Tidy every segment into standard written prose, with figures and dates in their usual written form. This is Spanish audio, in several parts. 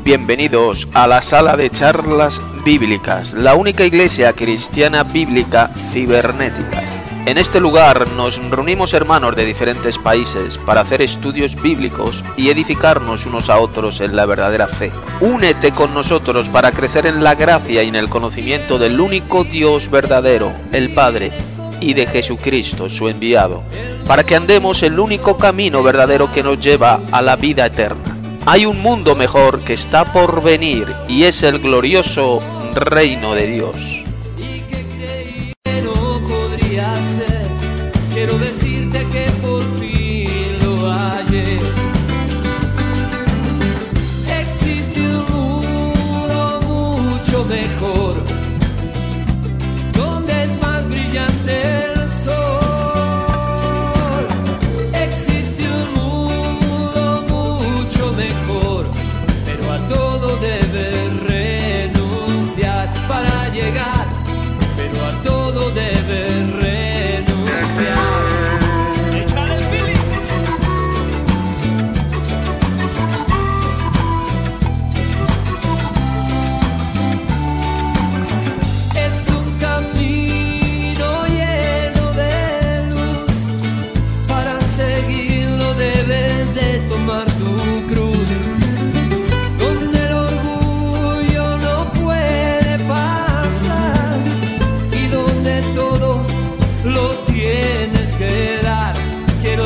Bienvenidos a la sala de charlas bíblicas, la única iglesia cristiana bíblica cibernética. En este lugar nos reunimos hermanos de diferentes países para hacer estudios bíblicos y edificarnos unos a otros en la verdadera fe. Únete con nosotros para crecer en la gracia y en el conocimiento del único Dios verdadero, el Padre, y de Jesucristo, su enviado, para que andemos el único camino verdadero que nos lleva a la vida eterna. Hay un mundo mejor que está por venir y es el glorioso reino de Dios. Quiero decirte que por fin lo hallé. Existe un mundo mucho mejor, donde es más brillante el sol. Existe un mundo mucho mejor, pero a todo debes renunciar para llegar, pero a todo debes renunciar.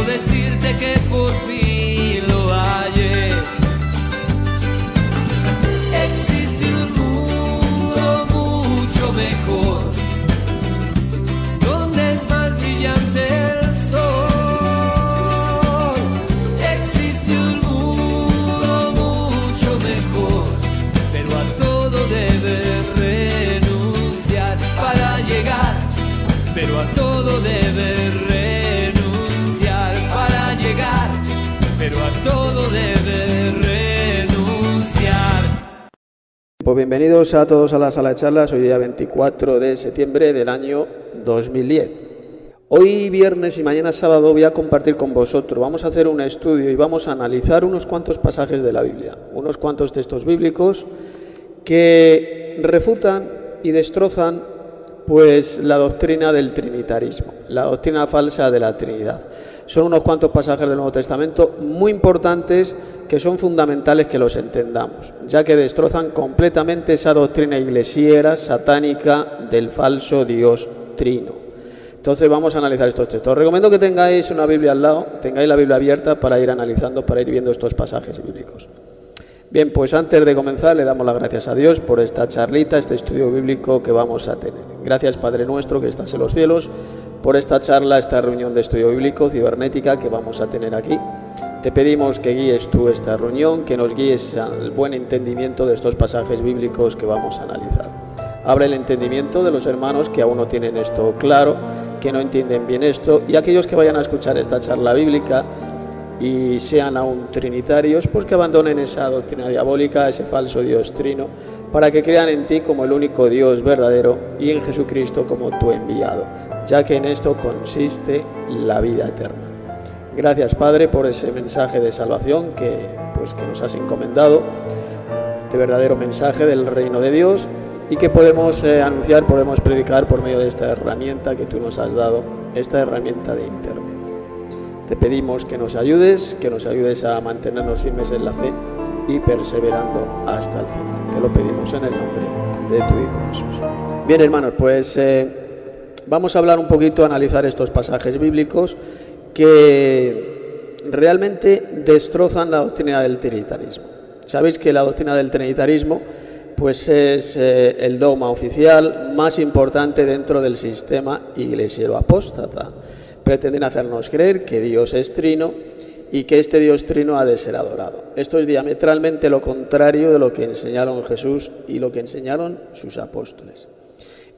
Decirte que por fin lo hallé. Existe un mundo mucho mejor, donde es más brillante el sol. Existe un mundo mucho mejor, pero a todo debes renunciar para llegar, pero a todo debes pero a todo debe renunciar. Pues bienvenidos a todos a la sala de charlas, hoy día 24 de septiembre del año 2010. Hoy viernes y mañana sábado voy a compartir con vosotros, vamos a hacer un estudio y vamos a analizar unos cuantos pasajes de la Biblia, unos cuantos textos bíblicos que refutan y destrozan pues la doctrina del trinitarismo, la doctrina falsa de la Trinidad. Son unos cuantos pasajes del Nuevo Testamento muy importantes que son fundamentales que los entendamos, ya que destrozan completamente esa doctrina iglesiera, satánica, del falso Dios trino. Entonces vamos a analizar estos textos. Os recomiendo que tengáis una Biblia al lado, tengáis la Biblia abierta para ir analizando, para ir viendo estos pasajes bíblicos. Bien, pues antes de comenzar le damos las gracias a Dios por esta charlita, este estudio bíblico que vamos a tener. Gracias Padre nuestro que estás en los cielos, por esta charla, esta reunión de estudio bíblico cibernética que vamos a tener aquí. Te pedimos que guíes tú esta reunión, que nos guíes al buen entendimiento de estos pasajes bíblicos que vamos a analizar. Abre el entendimiento de los hermanos que aún no tienen esto claro, que no entienden bien esto, y aquellos que vayan a escuchar esta charla bíblica y sean aún trinitarios, pues que abandonen esa doctrina diabólica, ese falso Dios trino, para que crean en ti como el único Dios verdadero y en Jesucristo como tu enviado, ya que en esto consiste la vida eterna. Gracias Padre por ese mensaje de salvación que nos has encomendado, de verdadero mensaje del reino de Dios, y que podemos anunciar, podemos predicar por medio de esta herramienta que tú nos has dado, esta herramienta de internet. Te pedimos que nos ayudes a mantenernos firmes en la fe y perseverando hasta el final. Te lo pedimos en el nombre de tu Hijo Jesús. Bien hermanos, pues vamos a hablar un poquito, analizar estos pasajes bíblicos que realmente destrozan la doctrina del trinitarismo. Sabéis que la doctrina del trinitarismo pues es el dogma oficial más importante dentro del sistema iglesiero apóstata. Pretenden hacernos creer que Dios es trino y que este Dios trino ha de ser adorado. Esto es diametralmente lo contrario de lo que enseñaron Jesús y lo que enseñaron sus apóstoles.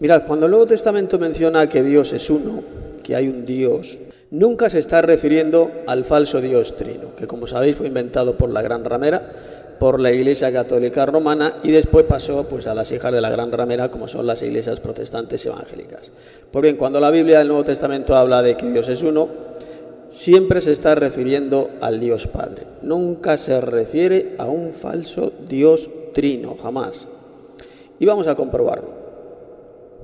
Mirad, cuando el Nuevo Testamento menciona que Dios es uno, que hay un Dios, nunca se está refiriendo al falso Dios trino, que como sabéis fue inventado por la Gran Ramera, por la Iglesia Católica Romana, y después pasó pues a las hijas de la Gran Ramera, como son las iglesias protestantes evangélicas. Pues bien, cuando la Biblia del Nuevo Testamento habla de que Dios es uno, siempre se está refiriendo al Dios Padre. Nunca se refiere a un falso Dios trino, jamás. Y vamos a comprobarlo.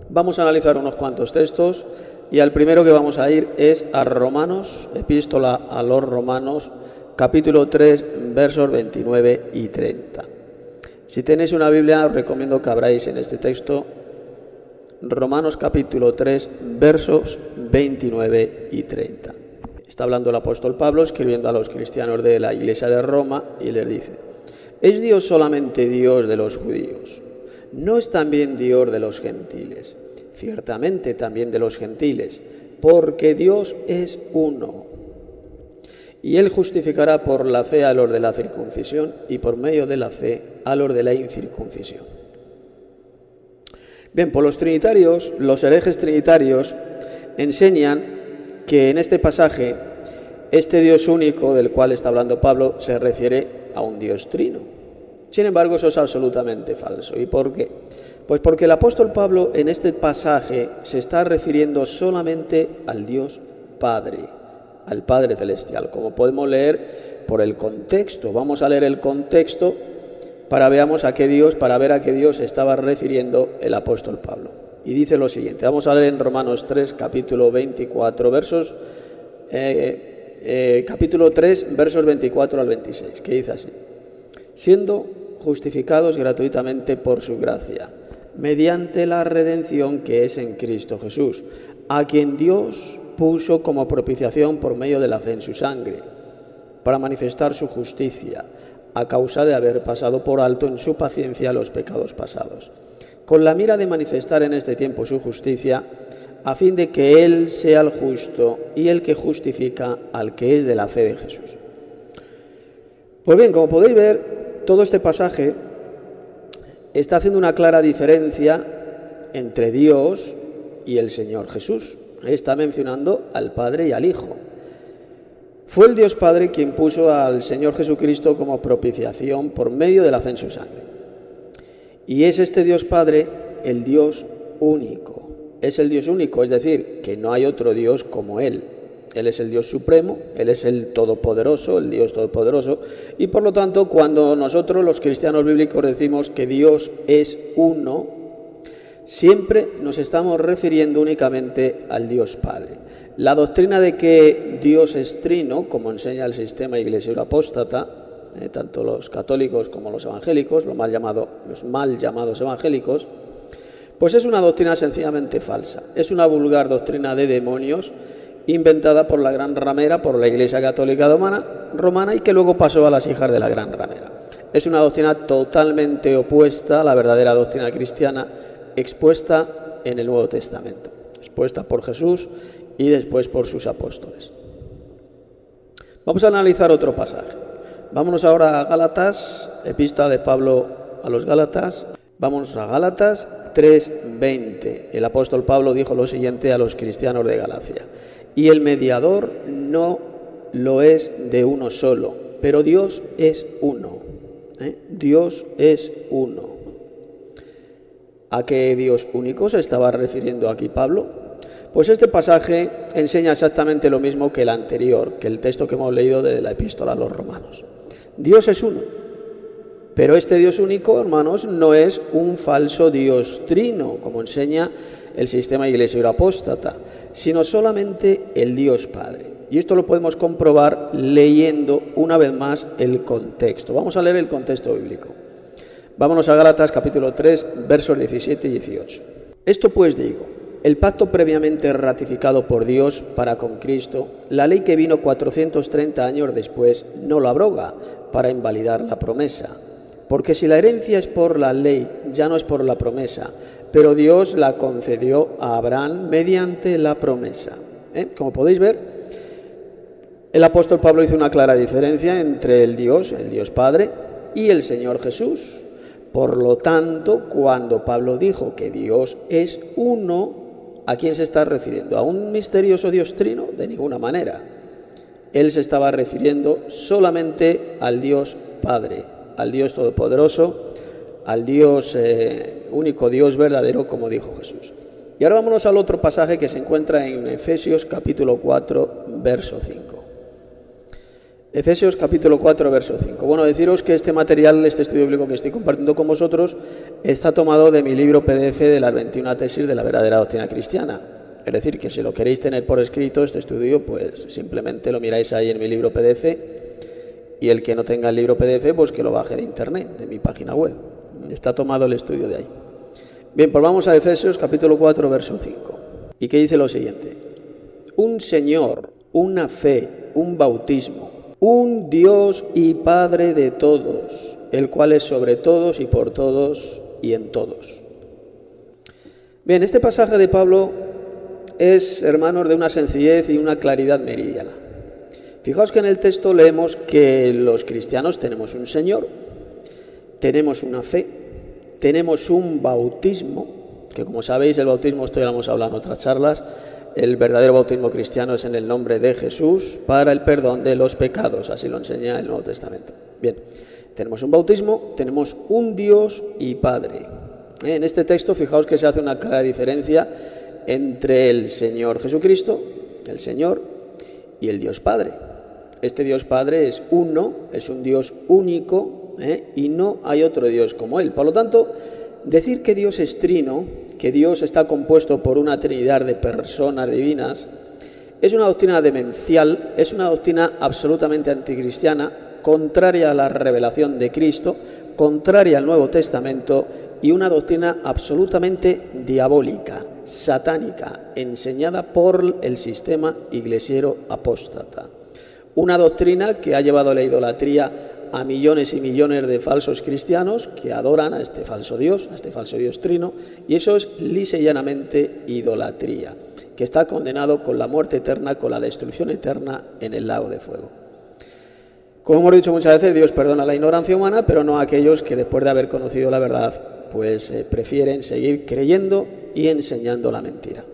Vamos a analizar unos cuantos textos y al primero que vamos a ir es a Romanos, epístola a los Romanos, capítulo 3, versos 29 y 30. Si tenéis una Biblia, os recomiendo que abráis en este texto Romanos capítulo 3, versos 29 y 30. Está hablando el apóstol Pablo, escribiendo a los cristianos de la iglesia de Roma, y les dice: ¿Es Dios solamente Dios de los judíos? ¿No es también Dios de los gentiles? Ciertamente también de los gentiles, porque Dios es uno. Y Él justificará por la fe a los de la circuncisión y por medio de la fe a los de la incircuncisión. Bien, pues los trinitarios, los herejes trinitarios, enseñan que en este pasaje este Dios único del cual está hablando Pablo se refiere a un Dios trino. Sin embargo, eso es absolutamente falso. ¿Y por qué? Pues porque el apóstol Pablo en este pasaje se está refiriendo solamente al Dios Padre, al Padre Celestial, como podemos leer por el contexto. Vamos a leer el contexto para ver a qué Dios estaba refiriendo el apóstol Pablo. Y dice lo siguiente, vamos a leer en Romanos 3, capítulo 24, capítulo 3, versos 24 al 26, que dice así: siendo justificados gratuitamente por su gracia, mediante la redención que es en Cristo Jesús, a quien Dios puso como propiciación por medio de la fe en su sangre, para manifestar su justicia, a causa de haber pasado por alto en su paciencia los pecados pasados, con la mira de manifestar en este tiempo su justicia, a fin de que Él sea el justo y el que justifica al que es de la fe de Jesús. Pues bien, como podéis ver, todo este pasaje está haciendo una clara diferencia entre Dios y el Señor Jesús. Está mencionando al Padre y al Hijo. Fue el Dios Padre quien puso al Señor Jesucristo como propiciación por medio de la fe en su sangre. Y es este Dios Padre el Dios único. Es el Dios único, es decir, que no hay otro Dios como Él. Él es el Dios supremo, Él es el todopoderoso, el Dios todopoderoso. Y por lo tanto, cuando nosotros los cristianos bíblicos decimos que Dios es uno, siempre nos estamos refiriendo únicamente al Dios Padre. La doctrina de que Dios es trino, como enseña el sistema iglesiero apóstata, tanto los católicos como los evangélicos, los mal llamados evangélicos, pues es una doctrina sencillamente falsa. Es una vulgar doctrina de demonios inventada por la gran ramera, por la Iglesia Católica Romana, y que luego pasó a las hijas de la gran ramera. Es una doctrina totalmente opuesta a la verdadera doctrina cristiana, expuesta en el Nuevo Testamento, expuesta por Jesús y después por sus apóstoles. Vamos a analizar otro pasaje. Vámonos ahora a Gálatas, epístola de Pablo a los Gálatas. Vámonos a Gálatas 3:20. El apóstol Pablo dijo lo siguiente a los cristianos de Galacia: y el mediador no lo es de uno solo, pero Dios es uno. Dios es uno. ¿A qué Dios único se estaba refiriendo aquí Pablo? Pues este pasaje enseña exactamente lo mismo que el anterior, que el texto que hemos leído de la epístola a los Romanos. Dios es uno, pero este Dios único, hermanos, no es un falso Dios trino, como enseña el sistema iglesiero apóstata, sino solamente el Dios Padre. Y esto lo podemos comprobar leyendo una vez más el contexto. Vamos a leer el contexto bíblico. Vámonos a Gálatas capítulo 3, versos 17 y 18. Esto pues digo: el pacto previamente ratificado por Dios para con Cristo, la ley que vino 430 años después, no lo abroga para invalidar la promesa. Porque si la herencia es por la ley, ya no es por la promesa, pero Dios la concedió a Abraham mediante la promesa. Como podéis ver, el apóstol Pablo hizo una clara diferencia entre el Dios Padre, y el Señor Jesús. Por lo tanto, cuando Pablo dijo que Dios es uno, ¿a quién se está refiriendo? ¿A un misterioso Dios trino? De ninguna manera. Él se estaba refiriendo solamente al Dios Padre, al Dios Todopoderoso, al Dios único Dios verdadero, como dijo Jesús. Y ahora vámonos al otro pasaje que se encuentra en Efesios capítulo 4, verso 5. Efesios capítulo 4, verso 5. Bueno, deciros que este material, este estudio bíblico que estoy compartiendo con vosotros, está tomado de mi libro PDF de las 21 tesis de la verdadera doctrina cristiana. Es decir, que si lo queréis tener por escrito, este estudio, pues simplemente lo miráis ahí en mi libro PDF, y el que no tenga el libro PDF, pues que lo baje de internet, de mi página web. Está tomado el estudio de ahí. Bien, pues vamos a Efesios capítulo 4, verso 5. Y que dice lo siguiente: un Señor, una fe, un bautismo, un Dios y Padre de todos, el cual es sobre todos y por todos y en todos. Bien, este pasaje de Pablo es, hermanos, de una sencillez y una claridad meridiana. Fijaos que en el texto leemos que los cristianos tenemos un Señor, tenemos una fe, tenemos un bautismo, que como sabéis el bautismo, esto ya lo hemos hablado en otras charlas, el verdadero bautismo cristiano es en el nombre de Jesús para el perdón de los pecados, así lo enseña el Nuevo Testamento. Bien, tenemos un bautismo, tenemos un Dios y Padre. En este texto fijaos que se hace una clara diferencia entre el Señor Jesucristo, el Señor, y el Dios Padre. Este Dios Padre es uno, es un Dios único, y no hay otro Dios como Él. Por lo tanto, decir que Dios es trino, que Dios está compuesto por una trinidad de personas divinas, es una doctrina demencial, es una doctrina absolutamente anticristiana, contraria a la revelación de Cristo, contraria al Nuevo Testamento y una doctrina absolutamente diabólica, satánica, enseñada por el sistema iglesiero apóstata. Una doctrina que ha llevado a la idolatría a millones y millones de falsos cristianos que adoran a este falso Dios trino, y eso es lisa y llanamente idolatría, que está condenado con la muerte eterna, con la destrucción eterna en el lago de fuego. Como hemos dicho muchas veces, Dios perdona la ignorancia humana, pero no a aquellos que después de haber conocido la verdad, pues prefieren seguir creyendo y enseñando la mentira.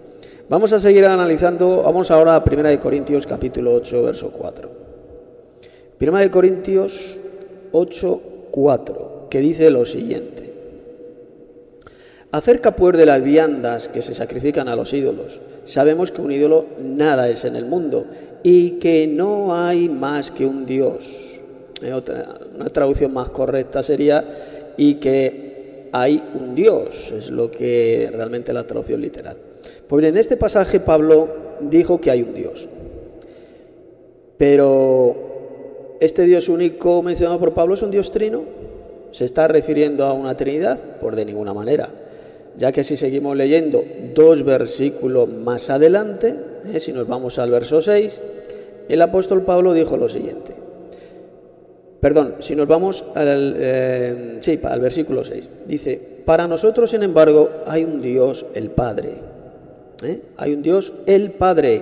Vamos a seguir analizando, vamos ahora a 1 Corintios capítulo 8, verso 4. 1 Corintios 8, 4, que dice lo siguiente: acerca pues de las viandas que se sacrifican a los ídolos, sabemos que un ídolo nada es en el mundo y que no hay más que un Dios. Una traducción más correcta sería y que hay un Dios, es lo que realmente la traducción literal. Pues en este pasaje Pablo dijo que hay un Dios, pero ¿este Dios único mencionado por Pablo es un Dios trino? ¿Se está refiriendo a una Trinidad? Pues de ninguna manera, ya que si seguimos leyendo 2 versículos más adelante, si nos vamos al verso 6, el apóstol Pablo dijo lo siguiente. Perdón, si nos vamos al versículo 6, dice: para nosotros, sin embargo, hay un Dios, el Padre. Hay un Dios, el Padre,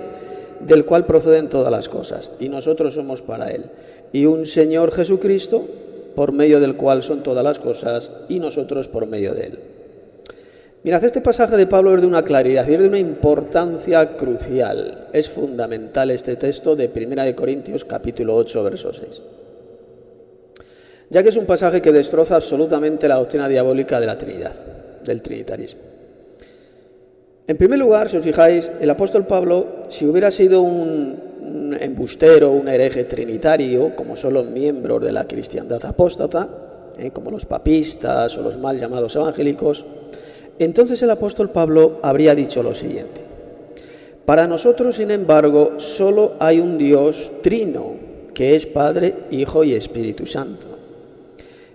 del cual proceden todas las cosas, y nosotros somos para Él. Y un Señor Jesucristo, por medio del cual son todas las cosas, y nosotros por medio de Él. Mirad, este pasaje de Pablo es de una claridad y es de una importancia crucial. Es fundamental este texto de 1 Corintios capítulo 8, verso 6. Ya que es un pasaje que destroza absolutamente la doctrina diabólica de la Trinidad, del trinitarismo. En primer lugar, si os fijáis, el apóstol Pablo, si hubiera sido un embustero, un hereje trinitario, como son los miembros de la cristiandad apóstata, como los papistas o los mal llamados evangélicos, entonces el apóstol Pablo habría dicho lo siguiente: para nosotros, sin embargo, solo hay un Dios trino, que es Padre, Hijo y Espíritu Santo.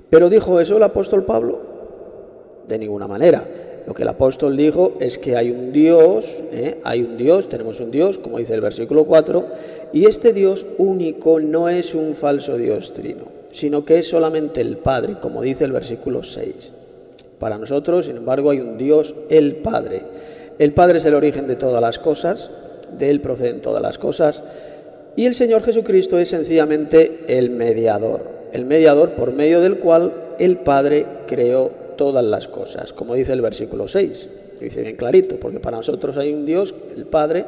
¿Pero dijo eso el apóstol Pablo? De ninguna manera. Lo que el apóstol dijo es que hay un Dios, tenemos un Dios, como dice el versículo 4, y este Dios único no es un falso Dios trino, sino que es solamente el Padre, como dice el versículo 6. Para nosotros, sin embargo, hay un Dios, el Padre. El Padre es el origen de todas las cosas, de Él proceden todas las cosas, y el Señor Jesucristo es sencillamente el mediador por medio del cual el Padre creó todas las cosas, como dice el versículo 6, dice bien clarito, porque para nosotros hay un Dios, el Padre,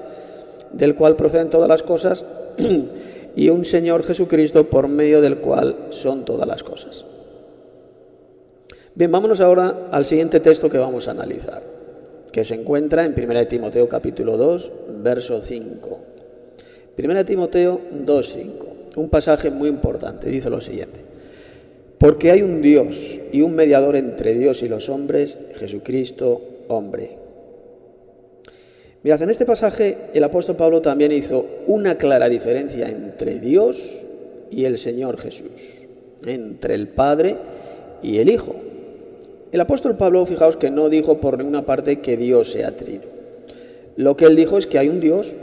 del cual proceden todas las cosas, y un Señor Jesucristo por medio del cual son todas las cosas. Bien, vámonos ahora al siguiente texto que vamos a analizar, que se encuentra en 1 Timoteo capítulo 2, verso 5. 1 Timoteo 2, 5. un pasaje muy importante, dice lo siguiente: porque hay un Dios y un mediador entre Dios y los hombres, Jesucristo, hombre. Mirad, en este pasaje el apóstol Pablo también hizo una clara diferencia entre Dios y el Señor Jesús, entre el Padre y el Hijo. El apóstol Pablo, fijaos que no dijo por ninguna parte que Dios sea trino. Lo que él dijo es que hay un Dios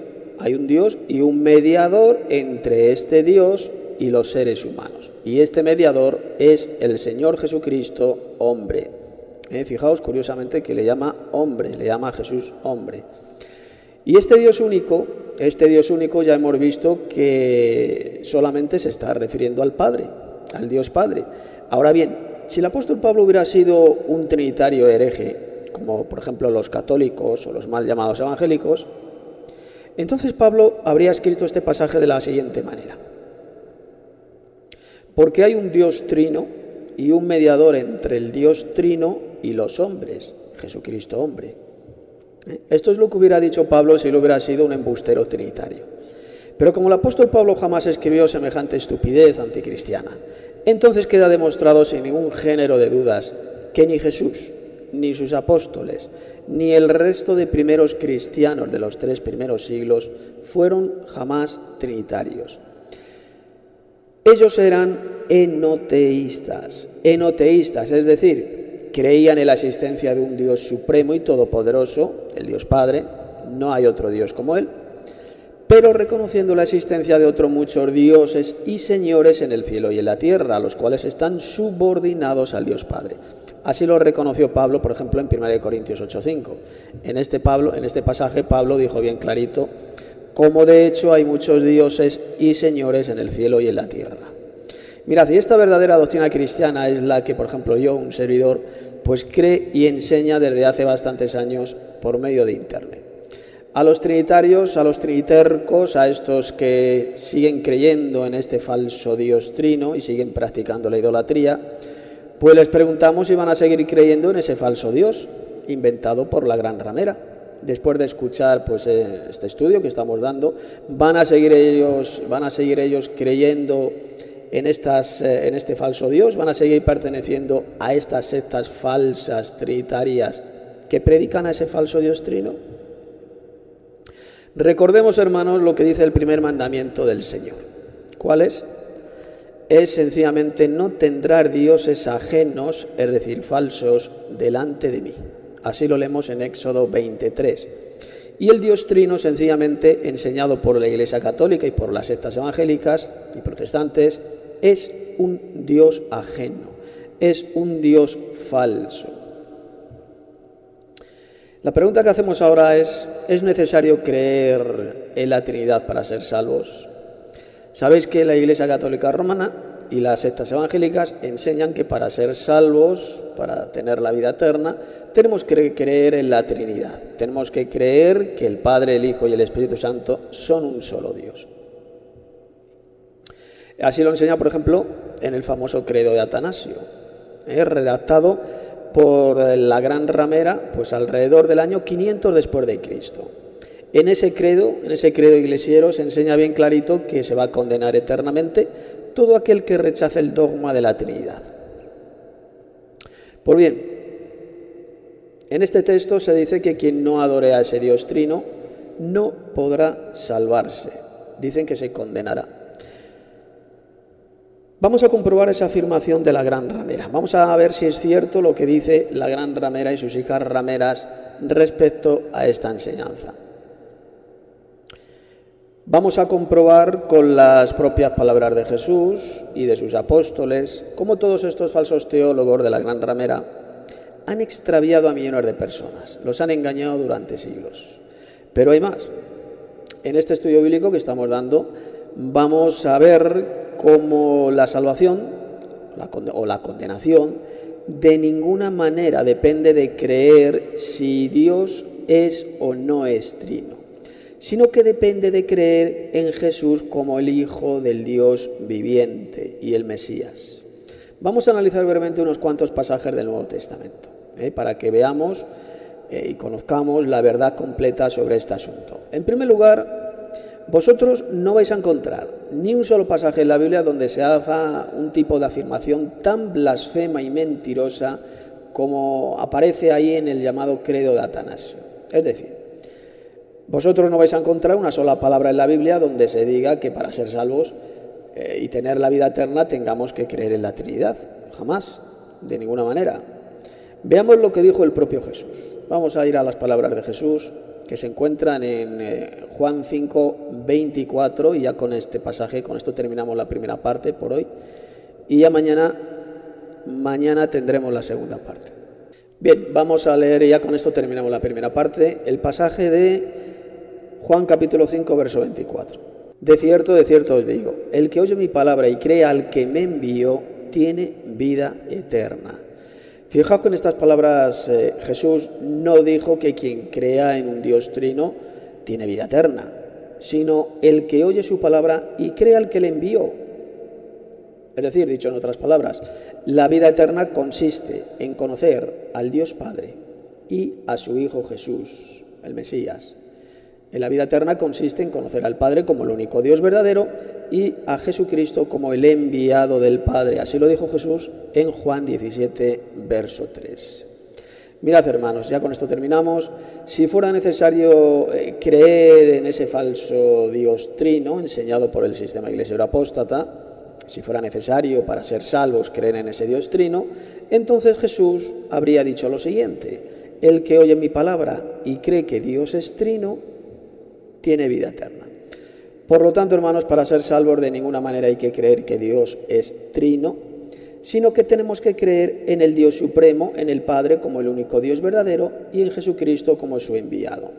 y un mediador entre este Dios y los seres humanos. Y este mediador es el Señor Jesucristo, hombre. Fijaos curiosamente que le llama hombre, le llama a Jesús hombre. Y este Dios único ya hemos visto que solamente se está refiriendo al Padre, al Dios Padre. Ahora bien, si el apóstol Pablo hubiera sido un trinitario hereje, como por ejemplo los católicos o los mal llamados evangélicos, entonces Pablo habría escrito este pasaje de la siguiente manera: porque hay un Dios trino y un mediador entre el Dios trino y los hombres, Jesucristo hombre. Esto es lo que hubiera dicho Pablo si él hubiera sido un embustero trinitario. Pero como el apóstol Pablo jamás escribió semejante estupidez anticristiana, entonces queda demostrado sin ningún género de dudas que ni Jesús, ni sus apóstoles, ni el resto de primeros cristianos de los 3 primeros siglos fueron jamás trinitarios. Ellos eran enoteístas, es decir, creían en la existencia de un Dios supremo y todopoderoso, el Dios Padre, no hay otro Dios como Él, pero reconociendo la existencia de otros muchos dioses y señores en el cielo y en la tierra, los cuales están subordinados al Dios Padre. Así lo reconoció Pablo, por ejemplo, en 1 Corintios 8:5. En este pasaje Pablo dijo bien clarito cómo de hecho hay muchos dioses y señores en el cielo y en la tierra. Mirad, y esta verdadera doctrina cristiana es la que, por ejemplo, yo, un servidor, pues cree y enseña desde hace bastantes años por medio de Internet. A los trinitarios, a los trinitercos, a estos que siguen creyendo en este falso Dios trino y siguen practicando la idolatría, pues les preguntamos si van a seguir creyendo en ese falso Dios inventado por la Gran Ramera. Después de escuchar pues este estudio que estamos dando, van a seguir ellos creyendo en este falso Dios, van a seguir perteneciendo a estas sectas falsas trinitarias que predican a ese falso Dios trino. Recordemos, hermanos, lo que dice el primer mandamiento del Señor. ¿Cuál es? Es sencillamente: no tendrás dioses ajenos, es decir, falsos, delante de mí. Así lo leemos en Éxodo 23. Y el Dios trino, sencillamente enseñado por la Iglesia Católica y por las sectas evangélicas y protestantes, es un Dios ajeno, es un Dios falso. La pregunta que hacemos ahora ¿es necesario creer en la Trinidad para ser salvos? Sabéis que la Iglesia Católica Romana y las sectas evangélicas enseñan que para ser salvos, para tener la vida eterna, tenemos que creer en la Trinidad. Tenemos que creer que el Padre, el Hijo y el Espíritu Santo son un solo Dios. Así lo enseña, por ejemplo, en el famoso credo de Atanasio, redactado por la Gran Ramera, pues alrededor del año 500 después de Cristo. En ese credo iglesiero se enseña bien clarito que se va a condenar eternamente todo aquel que rechace el dogma de la Trinidad. Pues bien, en este texto se dice que quien no adore a ese Dios trino no podrá salvarse. Dicen que se condenará. Vamos a comprobar esa afirmación de la Gran Ramera. Vamos a ver si es cierto lo que dice la Gran Ramera y sus hijas rameras respecto a esta enseñanza. Vamos a comprobar con las propias palabras de Jesús y de sus apóstoles cómo todos estos falsos teólogos de la Gran Ramera han extraviado a millones de personas, los han engañado durante siglos. Pero hay más. En este estudio bíblico que estamos dando vamos a ver cómo la salvación o la condenación de ninguna manera depende de creer si Dios es o no es trino, sino que depende de creer en Jesús como el Hijo del Dios viviente y el Mesías. Vamos a analizar brevemente unos cuantos pasajes del Nuevo Testamento, para que veamos y conozcamos la verdad completa sobre este asunto. En primer lugar, Vosotros no vais a encontrar ni un solo pasaje en la Biblia donde se haga un tipo de afirmación tan blasfema y mentirosa como aparece ahí en el llamado credo de Atanasio. Es decir, vosotros no vais a encontrar una sola palabra en la Biblia donde se diga que para ser salvos y tener la vida eterna tengamos que creer en la Trinidad. Jamás, de ninguna manera. Veamos lo que dijo el propio Jesús. Vamos a ir a las palabras de Jesús que se encuentran en Juan 5:24, y ya con este pasaje, con esto terminamos la primera parte por hoy, y ya mañana tendremos la segunda parte. Bien, vamos a leer, y ya con esto terminamos la primera parte, el pasaje de Juan capítulo 5, verso 24. De cierto os digo, el que oye mi palabra y cree al que me envió, tiene vida eterna. Fijaos que en estas palabras Jesús no dijo que quien crea en un Dios trino tiene vida eterna, sino el que oye su palabra y cree al que le envió. Es decir, dicho en otras palabras, la vida eterna consiste en conocer al Dios Padre y a su Hijo Jesús, el Mesías. En la vida eterna consiste en conocer al Padre como el único Dios verdadero y a Jesucristo como el enviado del Padre. Así lo dijo Jesús en Juan 17, verso 3. Mirad, hermanos, ya con esto terminamos. Si fuera necesario creer en ese falso Dios trino enseñado por el sistema iglesia apóstata, si fuera necesario para ser salvos creer en ese Dios trino, entonces Jesús habría dicho lo siguiente: el que oye mi palabra y cree que Dios es trino, tiene vida eterna. Por lo tanto, hermanos, para ser salvos de ninguna manera hay que creer que Dios es trino, sino que tenemos que creer en el Dios supremo, en el Padre como el único Dios verdadero y en Jesucristo como su enviado.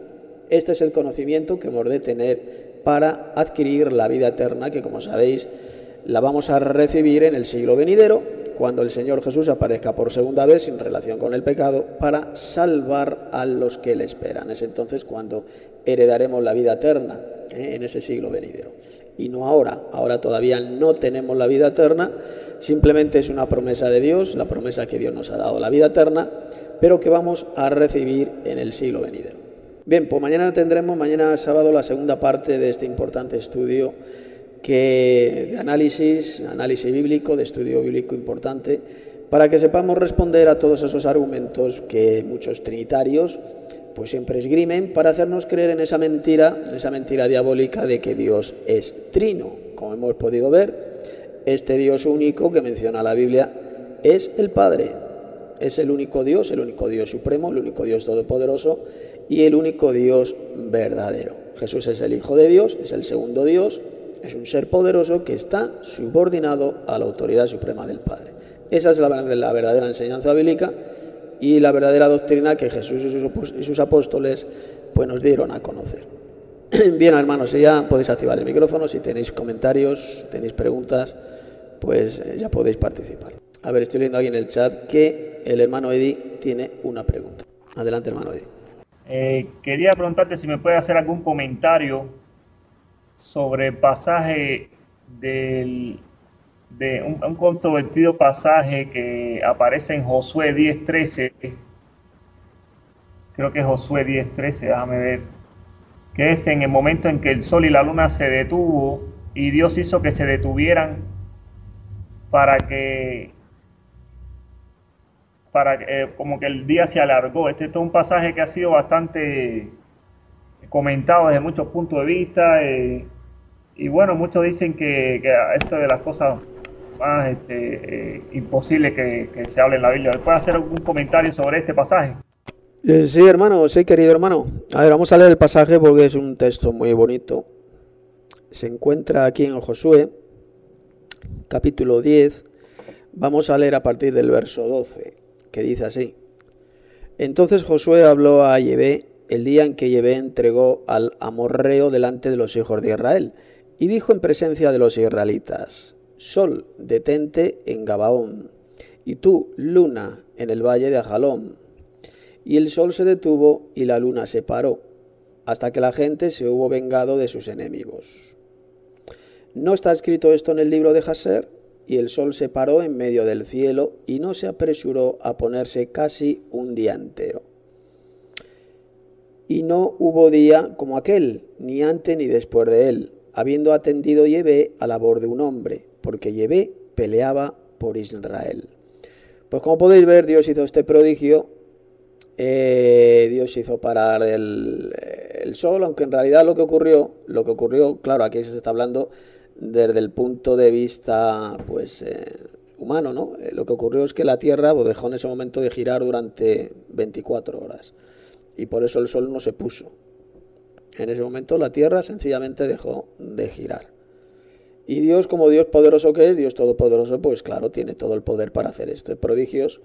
Este es el conocimiento que hemos de tener para adquirir la vida eterna, que como sabéis la vamos a recibir en el siglo venidero, cuando el Señor Jesús aparezca por segunda vez sin relación con el pecado para salvar a los que le esperan. Es entonces cuando heredaremos la vida eterna, en ese siglo venidero. Y no ahora. Ahora todavía no tenemos la vida eterna, simplemente es una promesa de Dios, la promesa que Dios nos ha dado, la vida eterna, pero que vamos a recibir en el siglo venidero. Bien, pues mañana sábado, la segunda parte de este importante estudio de análisis bíblico, de estudio bíblico importante, para que sepamos responder a todos esos argumentos que muchos trinitarios pues siempre esgrimen para hacernos creer en esa mentira diabólica de que Dios es trino. Como hemos podido ver, este Dios único que menciona la Biblia es el Padre, es el único Dios supremo, el único Dios todopoderoso y el único Dios verdadero. Jesús es el Hijo de Dios, es el segundo Dios, es un ser poderoso que está subordinado a la autoridad suprema del Padre. Esa es la verdadera enseñanza bíblica y la verdadera doctrina que Jesús y sus apóstoles pues nos dieron a conocer. Bien, hermanos, ya podéis activar el micrófono. Si tenéis comentarios, tenéis preguntas, pues ya podéis participar. A ver, estoy leyendo ahí en el chat que el hermano Eddie tiene una pregunta. Adelante, hermano Eddie. Quería preguntarte si me puede hacer algún comentario sobre el pasaje de un controvertido pasaje que aparece en Josué 10:13, creo que es Josué 10:13, déjame ver, que es en el momento en que el sol y la luna se detuvo y Dios hizo que se detuvieran para que como que el día se alargó. Este es un pasaje que ha sido bastante comentado desde muchos puntos de vista, y bueno, muchos dicen que eso de las cosas más imposibles que se hable en la Biblia. ¿Puede hacer algún comentario sobre este pasaje? Sí, hermano, sí, querido hermano. A ver, vamos a leer el pasaje porque es un texto muy bonito. Se encuentra aquí en Josué, capítulo 10. Vamos a leer a partir del verso 12, que dice así: Entonces Josué habló a Yahvé el día en que Yahvé entregó al amorreo delante de los hijos de Israel, y dijo en presencia de los israelitas: Sol, detente en Gabaón, y tú, luna, en el valle de Ajalón. Y el sol se detuvo y la luna se paró, hasta que la gente se hubo vengado de sus enemigos. ¿No está escrito esto en el libro de Jaser? Y el sol se paró en medio del cielo y no se apresuró a ponerse casi un día entero. Y no hubo día como aquel, ni antes ni después de él, habiendo atendido Yahvé a la voz de un hombre, porque Yahvé peleaba por Israel. Pues como podéis ver, Dios hizo este prodigio. Dios hizo parar el sol, aunque en realidad lo que ocurrió, claro, aquí se está hablando desde el punto de vista, pues, humano, ¿no? Lo que ocurrió es que la Tierra pues, dejó en ese momento de girar durante 24 horas y por eso el sol no se puso. En ese momento la Tierra sencillamente dejó de girar. Y Dios, como Dios poderoso que es, Dios todopoderoso, pues claro, tiene todo el poder para hacer estos prodigios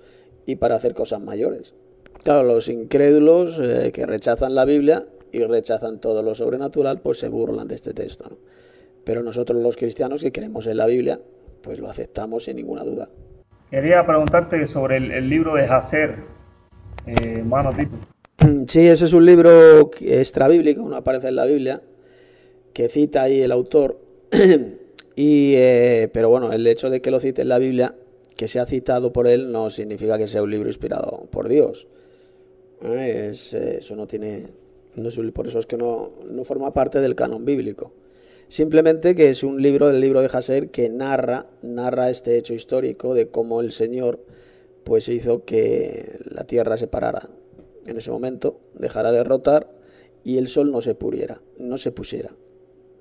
y para hacer cosas mayores. Claro, los incrédulos que rechazan la Biblia y rechazan todo lo sobrenatural, pues se burlan de este texto, ¿no? Pero nosotros los cristianos que creemos en la Biblia, pues lo aceptamos sin ninguna duda. Quería preguntarte sobre el libro de Jacer, hermano Tito. Sí, ese es un libro extrabíblico, no aparece en la Biblia, que cita ahí el autor. Pero bueno, el hecho de que lo cite en la Biblia, que sea citado por él, no significa que sea un libro inspirado por Dios. Eso no tiene, por eso es que no forma parte del canon bíblico. Simplemente que es un libro, el libro de Jacer, que narra este hecho histórico de cómo el Señor pues hizo que la tierra se parara en ese momento, dejara de rotar y el sol no se pusiera.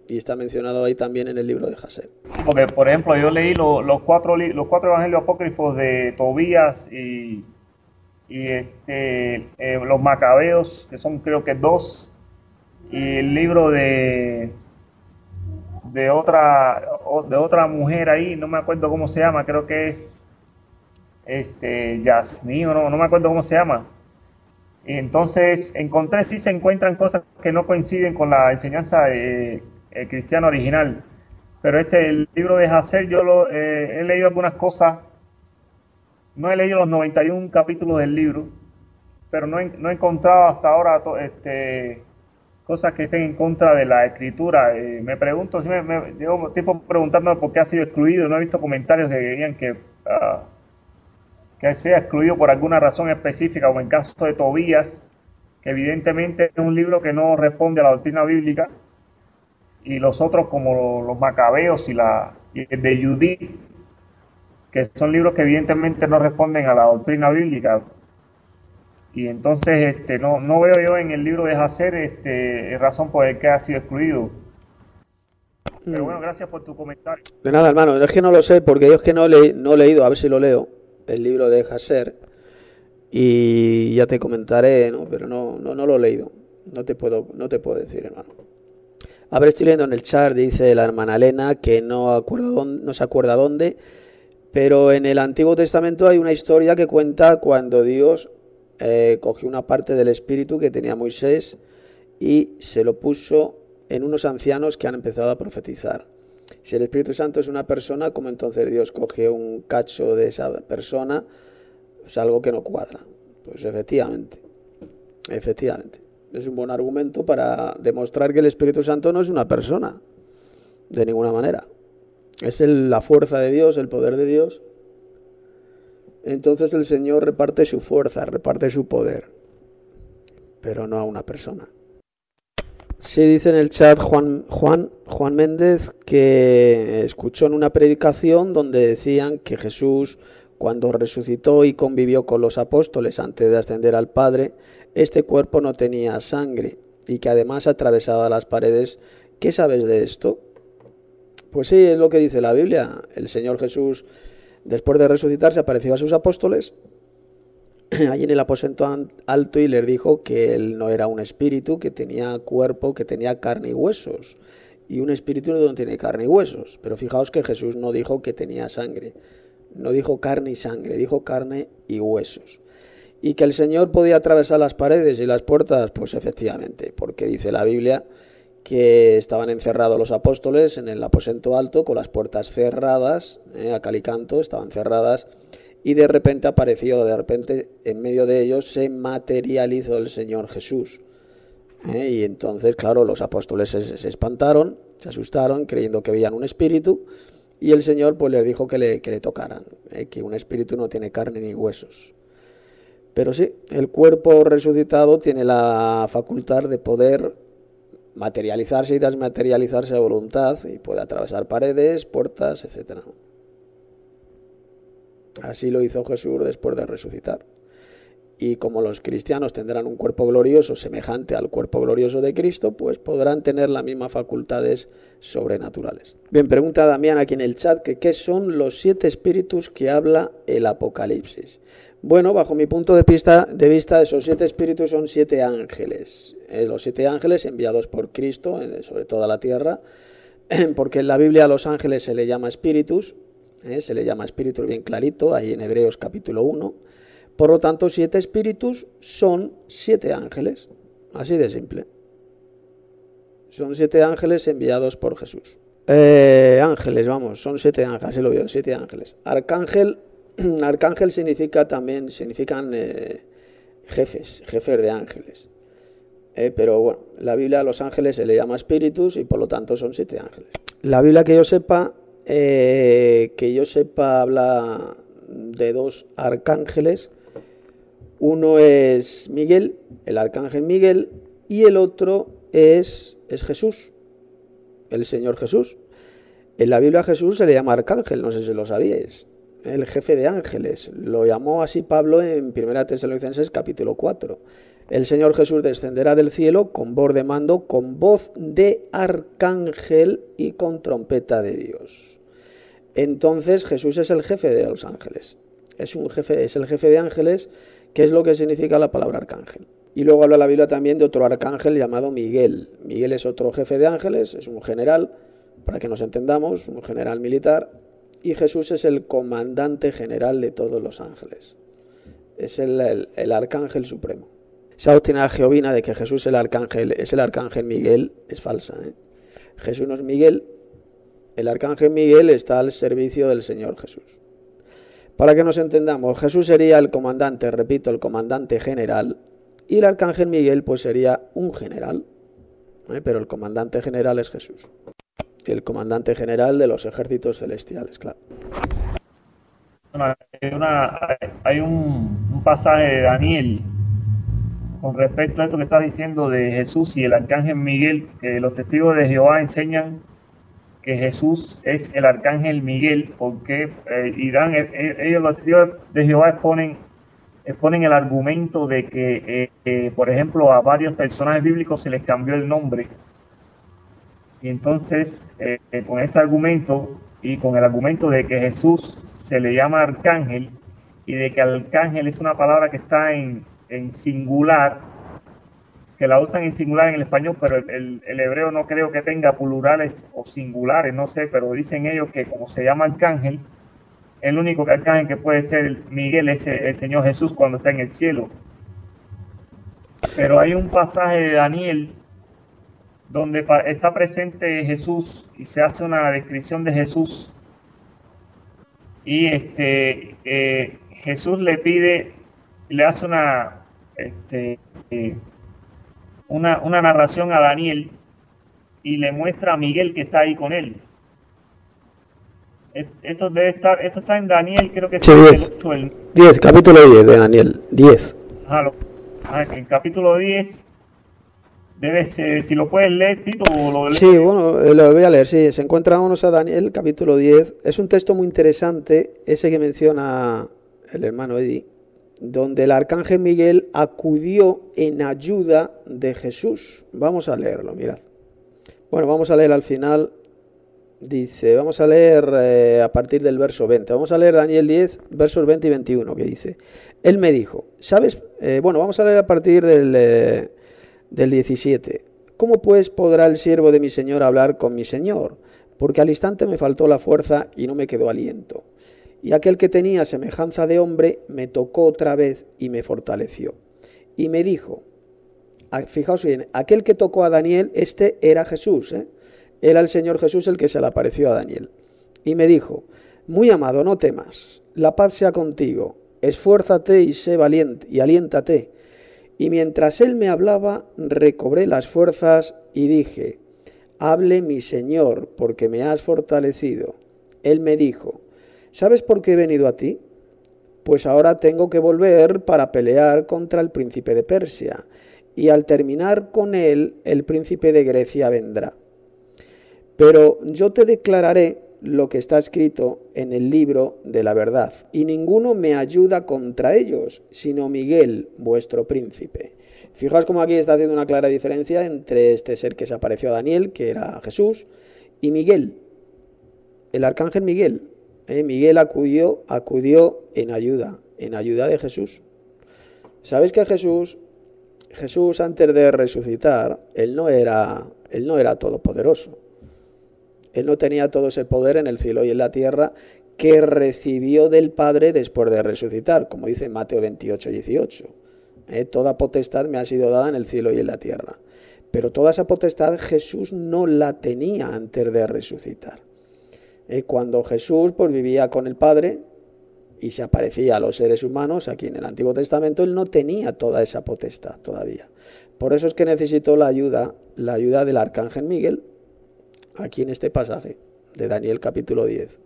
Y está mencionado ahí también en el libro de Jacer. Porque, por ejemplo, yo leí los cuatro evangelios apócrifos de Tobías y los Macabeos, que son creo que 2, y el libro de otra mujer ahí, no me acuerdo cómo se llama, creo que es Yasmín, o no me acuerdo cómo se llama. Y entonces encontré, sí se encuentran cosas que no coinciden con la enseñanza cristiana original, pero el libro de Jacer yo he leído algunas cosas. No he leído los 91 capítulos del libro, pero no he encontrado hasta ahora cosas que estén en contra de la escritura. Me pregunto, llevo tiempo preguntándome por qué ha sido excluido. No he visto comentarios que digan que sea excluido por alguna razón específica, como en el caso de Tobías, que evidentemente es un libro que no responde a la doctrina bíblica, y los otros como los Macabeos y el de Judith, que son libros que evidentemente no responden a la doctrina bíblica. Y entonces no veo yo en el libro de Jacer razón por el que ha sido excluido. Pero bueno, gracias por tu comentario. De nada, hermano, es que no lo sé, porque yo es que no he leído, a ver si lo leo, el libro de Jacer, y ya te comentaré, ¿no? Pero no lo he leído, no te puedo decir, hermano. A ver, estoy leyendo en el chat, dice la hermana Elena, que no se acuerda dónde, pero en el Antiguo Testamento hay una historia que cuenta cuando Dios cogió una parte del espíritu que tenía Moisés y se lo puso en unos ancianos que han empezado a profetizar. Si el Espíritu Santo es una persona, ¿cómo entonces Dios coge un cacho de esa persona? Pues algo que no cuadra. Pues efectivamente. Es un buen argumento para demostrar que el Espíritu Santo no es una persona, de ninguna manera. Es la fuerza de Dios, el poder de Dios. Entonces el Señor reparte su fuerza, reparte su poder, pero no a una persona. Sí, dice en el chat Juan Méndez que escuchó en una predicación donde decían que Jesús, cuando resucitó y convivió con los apóstoles antes de ascender al Padre, este cuerpo no tenía sangre y que además atravesaba las paredes. ¿Qué sabes de esto? Pues sí, es lo que dice la Biblia. El Señor Jesús, después de resucitar, se apareció a sus apóstoles allí en el aposento alto y les dijo que él no era un espíritu, que tenía cuerpo, que tenía carne y huesos. Y un espíritu no tiene carne y huesos. Pero fijaos que Jesús no dijo que tenía sangre. No dijo carne y sangre, dijo carne y huesos. Y que el Señor podía atravesar las paredes y las puertas, pues efectivamente, porque dice la Biblia que estaban encerrados los apóstoles en el aposento alto con las puertas cerradas, a cal y canto, estaban cerradas, y de repente apareció, en medio de ellos se materializó el Señor Jesús. Y entonces, claro, los apóstoles se espantaron, se asustaron, creyendo que veían un espíritu, y el Señor pues les dijo que le tocaran, que un espíritu no tiene carne ni huesos. Pero sí, el cuerpo resucitado tiene la facultad de poder materializarse y desmaterializarse a voluntad y puede atravesar paredes, puertas, etc. Así lo hizo Jesús después de resucitar. Y como los cristianos tendrán un cuerpo glorioso semejante al cuerpo glorioso de Cristo, pues podrán tener las mismas facultades sobrenaturales. Bien, pregunta Damián aquí en el chat que qué son los 7 espíritus que habla el Apocalipsis. Bueno, bajo mi punto de vista, esos 7 espíritus son 7 ángeles. Los 7 ángeles enviados por Cristo sobre toda la tierra, porque en la Biblia a los ángeles se le llama espíritus, se le llama espíritus bien clarito, ahí en Hebreos capítulo 1. Por lo tanto, 7 espíritus son 7 ángeles, así de simple. Son 7 ángeles enviados por Jesús. Ángeles, vamos, son 7 ángeles, así lo veo, 7 ángeles. Arcángel significan jefes de ángeles. Pero bueno, la Biblia a los ángeles se le llama espíritus y por lo tanto son 7 ángeles. La Biblia que yo sepa habla de 2 arcángeles. Uno es Miguel, el arcángel Miguel, y el otro es Jesús, el Señor Jesús. En la Biblia a Jesús se le llama arcángel, no sé si lo sabíais, el jefe de ángeles. Lo llamó así Pablo en 1 Tesalonicenses capítulo 4. El Señor Jesús descenderá del cielo con voz de mando, con voz de arcángel y con trompeta de Dios. Entonces Jesús es el jefe de los ángeles. Es el jefe de ángeles, que es lo que significa la palabra arcángel. Y luego habla la Biblia también de otro arcángel llamado Miguel. Miguel es otro jefe de ángeles, es un general, para que nos entendamos, un general militar, y Jesús es el comandante general de todos los ángeles. Es el arcángel supremo. Esa doctrina jehovina de que Jesús es el arcángel Miguel es falsa, ¿eh? Jesús no es Miguel, el arcángel Miguel está al servicio del Señor Jesús. Para que nos entendamos, Jesús sería el comandante, repito, el comandante general, y el arcángel Miguel pues sería un general, pero el comandante general es Jesús, el comandante general de los ejércitos celestiales, claro. Bueno, hay un pasaje de Daniel con respecto a esto que estás diciendo de Jesús y el arcángel Miguel, que los testigos de Jehová enseñan que Jesús es el arcángel Miguel, porque ellos los testigos de Jehová exponen el argumento de que, por ejemplo, a varios personajes bíblicos se les cambió el nombre. Y entonces, con este argumento y con el argumento de que Jesús se le llama arcángel y de que arcángel es una palabra que está en singular, que la usan en singular en el español, pero el hebreo no creo que tenga plurales o singulares, no sé, pero dicen ellos que como se llama arcángel, el único arcángel que puede ser Miguel es el Señor Jesús cuando está en el cielo. Pero hay un pasaje de Daniel donde está presente Jesús y se hace una descripción de Jesús y Jesús le hace una narración a Daniel y le muestra a Miguel que está ahí con él. Esto está en Daniel, creo que sí, 10, capítulo 10 de Daniel, 10. En capítulo 10 debe ser, si lo puedes leer, Tito, lo lees. Sí, bueno, lo voy a leer, sí. Se encuentra, vámonos a Daniel, capítulo 10. Es un texto muy interesante, ese que menciona el hermano Eddie, donde el arcángel Miguel acudió en ayuda de Jesús. Vamos a leerlo, mirad. Bueno, vamos a leer al final, dice, vamos a leer a partir del verso 20. Vamos a leer Daniel 10, versos 20 y 21, que dice, él me dijo, ¿sabes? Vamos a leer a partir del 17. ¿Cómo pues podrá el siervo de mi Señor hablar con mi Señor? Porque al instante me faltó la fuerza y no me quedó aliento. Y aquel que tenía semejanza de hombre me tocó otra vez y me fortaleció. Y me dijo, fijaos bien, aquel que tocó a Daniel, era Jesús, era el Señor Jesús el que se le apareció a Daniel. Y me dijo, muy amado, no temas, la paz sea contigo, esfuérzate y sé valiente y aliéntate. Y mientras él me hablaba, recobré las fuerzas y dije, hable mi Señor, porque me has fortalecido. Él me dijo, ¿sabes por qué he venido a ti? pues ahora tengo que volver para pelear contra el príncipe de Persia, y al terminar con él, el príncipe de Grecia vendrá. Pero yo te declararé lo que está escrito en el libro de la verdad, y ninguno me ayuda contra ellos, sino Miguel, vuestro príncipe. Fijaos cómo aquí está haciendo una clara diferencia entre este ser que se apareció a Daniel, que era Jesús, y Miguel, el arcángel Miguel. Miguel acudió en ayuda de Jesús. ¿Sabéis que Jesús antes de resucitar, él no era todopoderoso? Él no tenía todo ese poder en el cielo y en la tierra que recibió del Padre después de resucitar, como dice Mateo 28, 18. Toda potestad me ha sido dada en el cielo y en la tierra. Pero toda esa potestad Jesús no la tenía antes de resucitar. Cuando Jesús pues, vivía con el Padre y se aparecía a los seres humanos, aquí en el Antiguo Testamento, él no tenía toda esa potestad todavía. Por eso es que necesitó la ayuda del arcángel Miguel, aquí en este pasaje de Daniel capítulo 10.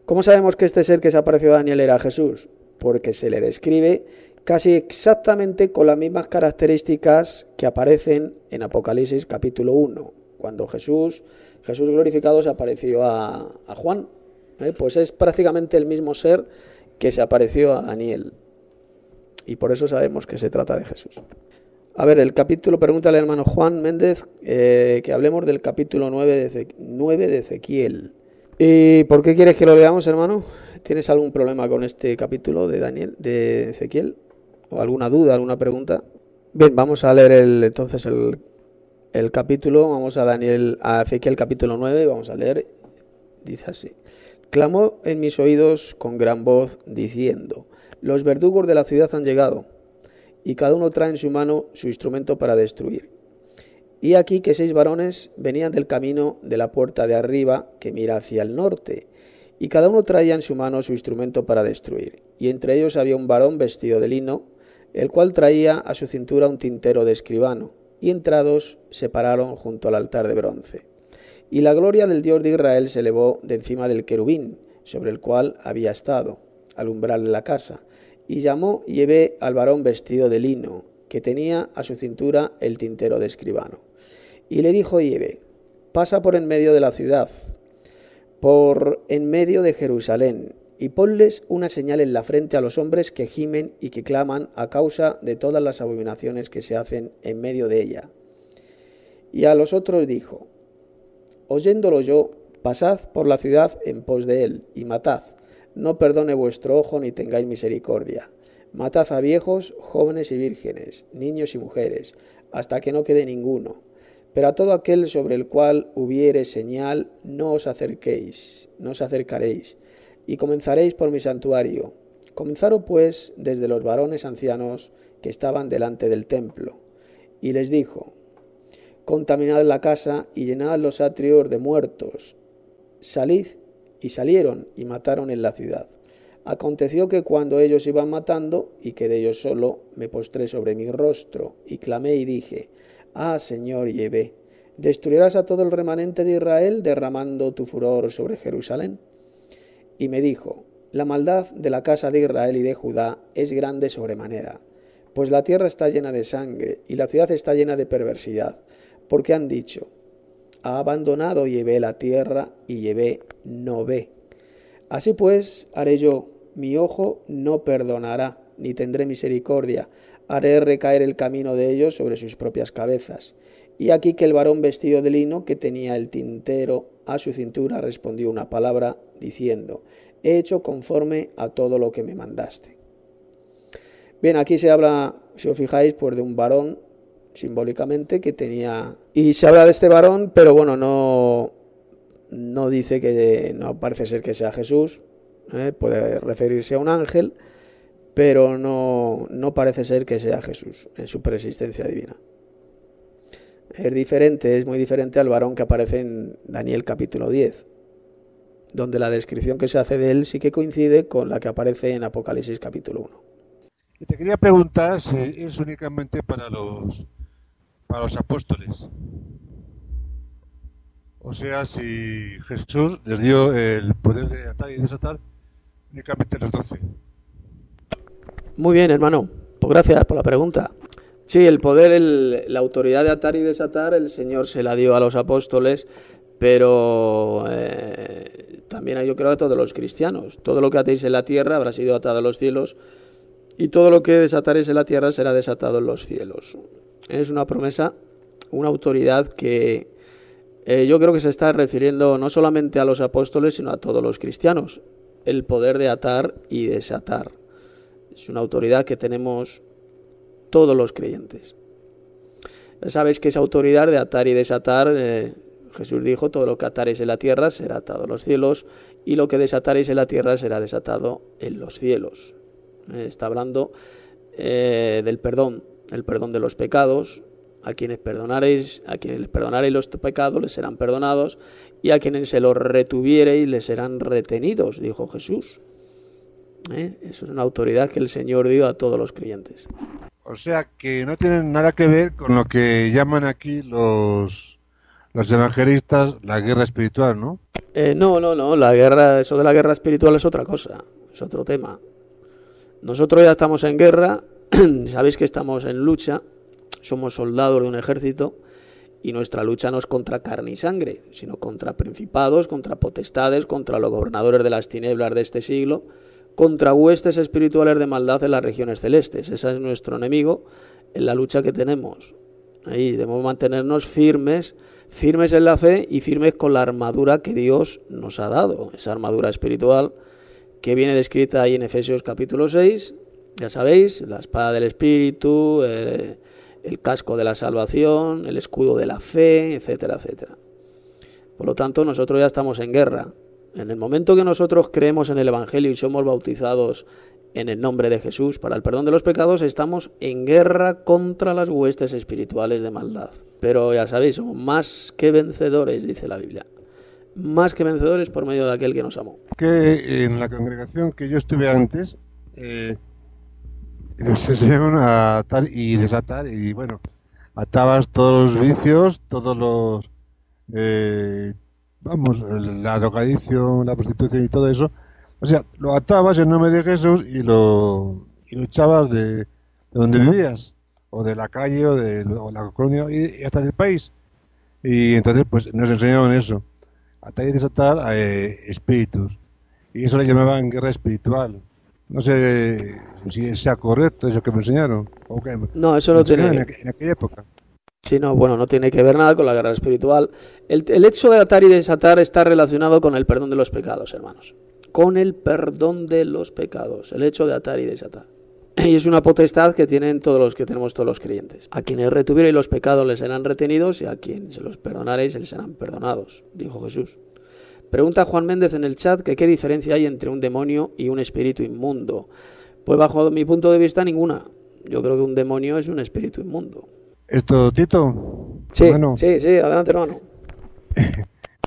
¿Cómo sabemos que este ser que se apareció a Daniel era Jesús? Porque se le describe casi exactamente con las mismas características que aparecen en Apocalipsis capítulo 1, cuando Jesús glorificado se apareció a Juan. Pues es prácticamente el mismo ser que se apareció a Daniel. Y por eso sabemos que se trata de Jesús. A ver, el capítulo, pregúntale al hermano Juan Méndez, que hablemos del capítulo 9 de Ezequiel. ¿Y por qué quieres que lo leamos, hermano? ¿Tienes algún problema con este capítulo de Ezequiel? ¿O alguna duda, alguna pregunta? Bien, vamos a leer entonces el capítulo, vamos a Ezequiel capítulo 9, vamos a leer, dice así. Clamó en mis oídos con gran voz, diciendo, los verdugos de la ciudad han llegado, y cada uno trae en su mano su instrumento para destruir. Y aquí que 6 varones venían del camino de la puerta de arriba, que mira hacia el norte, y cada uno traía en su mano su instrumento para destruir. Y entre ellos había un varón vestido de lino, el cual traía a su cintura un tintero de escribano, y entrados se pararon junto al altar de bronce. Y la gloria del Dios de Israel se elevó de encima del querubín, sobre el cual había estado, al umbral de la casa, y llamó y llevé al varón vestido de lino, que tenía a su cintura el tintero de escribano. Y le dijo Llevé, pasa por en medio de la ciudad, por en medio de Jerusalén, y ponles una señal en la frente a los hombres que gimen y que claman a causa de todas las abominaciones que se hacen en medio de ella. Y a los otros dijo, oyéndolo yo, pasad por la ciudad en pos de él, y matad, no perdone vuestro ojo ni tengáis misericordia. Matad a viejos, jóvenes y vírgenes, niños y mujeres, hasta que no quede ninguno. Pero a todo aquel sobre el cual hubiere señal, no os acercaréis, y comenzaréis por mi santuario. Comenzaron pues desde los varones ancianos que estaban delante del templo. Y les dijo, contaminad la casa y llenad los atrios de muertos. Salid, y salieron y mataron en la ciudad. Aconteció que cuando ellos iban matando, y quedé yo solo, me postré sobre mi rostro, y clamé y dije, ah, Señor Llevé, ¿destruirás a todo el remanente de Israel derramando tu furor sobre Jerusalén? Y me dijo, la maldad de la casa de Israel y de Judá es grande sobremanera, pues la tierra está llena de sangre, y la ciudad está llena de perversidad, porque han dicho, ha abandonado Llevé la tierra, y Llevé no ve. Así pues, haré yo, mi ojo no perdonará, ni tendré misericordia, haré recaer el camino de ellos sobre sus propias cabezas. Y aquí que el varón vestido de lino, que tenía el tintero a su cintura, respondió una palabra, diciendo, he hecho conforme a todo lo que me mandaste. Bien, aquí se habla, si os fijáis, pues de un varón, simbólicamente, que tenía... Y se habla de este varón, pero bueno, no dice que... No parece ser que sea Jesús, puede referirse a un ángel, pero no parece ser que sea Jesús en su preexistencia divina. Es muy diferente al varón que aparece en Daniel capítulo 10, donde la descripción que se hace de él sí que coincide con la que aparece en Apocalipsis capítulo 1. Y te quería preguntar si es únicamente para los apóstoles. O sea, si Jesús les dio el poder de atar y desatar únicamente a los 12, Muy bien, hermano. Pues gracias por la pregunta. Sí, el poder, la autoridad de atar y desatar, el Señor se la dio a los apóstoles, pero también yo creo a todos los cristianos. Todo lo que atéis en la tierra habrá sido atado en los cielos, y todo lo que desataréis en la tierra será desatado en los cielos. Es una promesa, una autoridad que yo creo que se está refiriendo no solamente a los apóstoles, sino a todos los cristianos. El poder de atar y desatar. Es una autoridad que tenemos todos los creyentes. Ya sabéis que esa autoridad de atar y desatar, Jesús dijo, todo lo que ataréis en la tierra será atado en los cielos, y lo que desataréis en la tierra será desatado en los cielos. Está hablando del perdón, el perdón de los pecados. A quienes perdonaréis los pecados les serán perdonados, y a quienes se los retuviereis les serán retenidos, dijo Jesús. Eso es una autoridad que el Señor dio a todos los creyentes. O sea que no tienen nada que ver con lo que llaman aquí los evangelistas la guerra espiritual, ¿no? No, la guerra, eso de la guerra espiritual es otra cosa, es otro tema. Nosotros ya estamos en guerra, sabéis que estamos en lucha, somos soldados de un ejército, y nuestra lucha no es contra carne y sangre, sino contra principados, contra potestades, contra los gobernadores de las tinieblas de este siglo, contra huestes espirituales de maldad en las regiones celestes. Ese es nuestro enemigo en la lucha que tenemos. Ahí debemos mantenernos firmes en la fe y firmes con la armadura que Dios nos ha dado, esa armadura espiritual que viene descrita ahí en Efesios capítulo 6, ya sabéis, la espada del Espíritu, el casco de la salvación, el escudo de la fe, etcétera, etcétera. Por lo tanto, nosotros ya estamos en guerra. En el momento que nosotros creemos en el Evangelio y somos bautizados en el nombre de Jesús para el perdón de los pecados, estamos en guerra contra las huestes espirituales de maldad. Pero ya sabéis, somos más que vencedores, dice la Biblia. Más que vencedores por medio de aquel que nos amó. Que en la congregación que yo estuve antes, les enseñaban a atar y desatar, y bueno, atabas todos los vicios, todos los, la drogadicción, la prostitución y todo eso. O sea, lo atabas en nombre de Jesús y lo echabas de donde vivías, o de la calle, o la colonia, y hasta del país. Y entonces, pues, nos enseñaban eso, atar y desatar espíritus. Y eso le llamaban guerra espiritual. No sé si sea correcto eso que me enseñaron. O que no, eso no tiene en aquella época. Sí, no, bueno, no tiene que ver nada con la guerra espiritual. El hecho de atar y desatar está relacionado con el perdón de los pecados, hermanos. Con el perdón de los pecados, el hecho de atar y desatar. Y es una potestad que tienen todos los que tenemos todos los creyentes. A quienes retuviereis los pecados les serán retenidos, y a quienes se los perdonareis les serán perdonados, dijo Jesús. Pregunta Juan Méndez en el chat que qué diferencia hay entre un demonio y un espíritu inmundo. Pues bajo mi punto de vista ninguna. Yo creo que un demonio es un espíritu inmundo. ¿Esto, Tito? Sí, hermano. Sí, adelante, hermano.